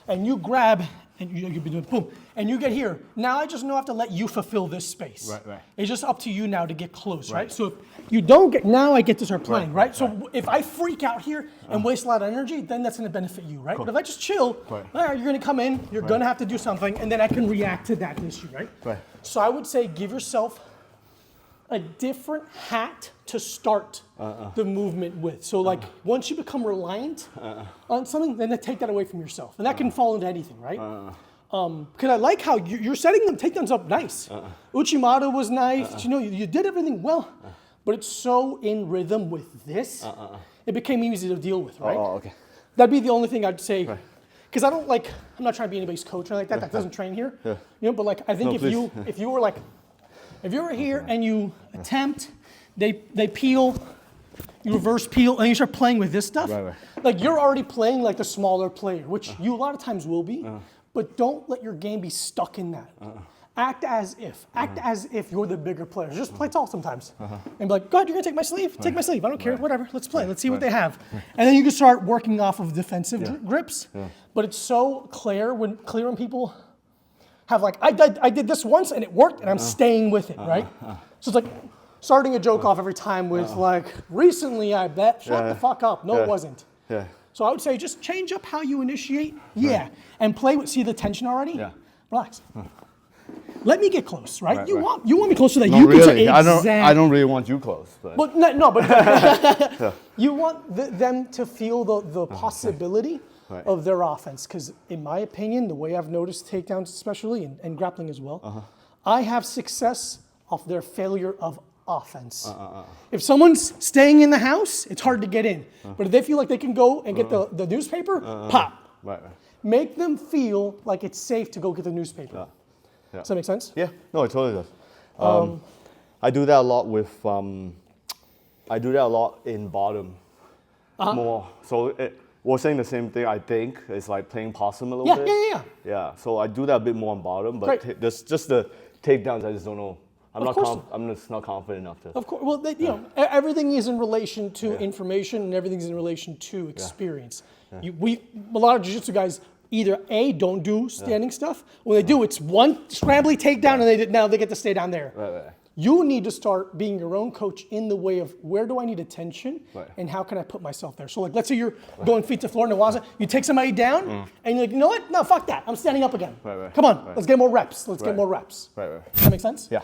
and you grab, and you've been doing boom, and you get here. Now I just know I have to let you fulfill this space. Right. It's just up to you now to get close, right? So if you don't get, now I get to start playing, right? So if I freak out here and waste a lot of energy, then that's gonna benefit you, right? But if I just chill, all right, you're gonna come in, you're gonna have to do something, and then I can react to that issue, right? So I would say give yourself a different hat to start the movement with. So like once you become reliant on something, then take that away from yourself. And that can fall into anything, right? Because I like how you're setting them takedowns up nice. Uchimata was nice, you did everything well, but it's so in rhythm with this, it became easy to deal with, right? Okay. That'd be the only thing I'd say. Because I don't like, I'm not trying to be anybody's coach or anything like that, that doesn't train here. But like, I think if you were here and you attempt, they peel, you reverse peel, and you start playing with this stuff, like you're already playing like the smaller player, which you a lot of times will be, but don't let your game be stuck in that. Act as if you're the bigger player. Just play tall sometimes. And be like, God, you're gonna take my sleeve? Take my sleeve, I don't care, whatever, let's play, let's see what they have. And then you can start working off of defensive grips, but it's so clear when people have like, I did this once and it worked and I'm staying with it, right? So it's like starting a joke off every time with like, recently I bet, shut the fuck up. No, it wasn't. So I would say just change up how you initiate, and play with, see the tension already? Relax. Let me get close, right? You want me close so that you can say exactly. I don't really want you close. But you want them to feel the possibility of their offense. Because in my opinion, the way I've noticed takedowns especially, and grappling as well, I have success off their failure of offense. If someone's staying in the house, it's hard to get in. But if they feel like they can go and get the newspaper, pop. Make them feel like it's safe to go get the newspaper. Does that make sense? Yeah, no, it totally does. I do that a lot with, I do that a lot in bottom more. So we're saying the same thing, I think. It's like playing possum a little bit. Yeah, so I do that a bit more on bottom, but just the takedowns, I just don't know. I'm just not confident enough to. Of course, well, everything is in relation to information and everything's in relation to experience. A lot of jiu-jitsu guys either A, don't do standing stuff, when they do, it's one scrambly takedown and now they get to stay down there. You need to start being your own coach in the way of where do I need attention and how can I put myself there? So like, let's say you're going feet to floor, Nawaza, you take somebody down and you're like, you know what? No, fuck that. I'm standing up again. Come on, let's get more reps. Let's get more reps. Does that make sense? Yeah.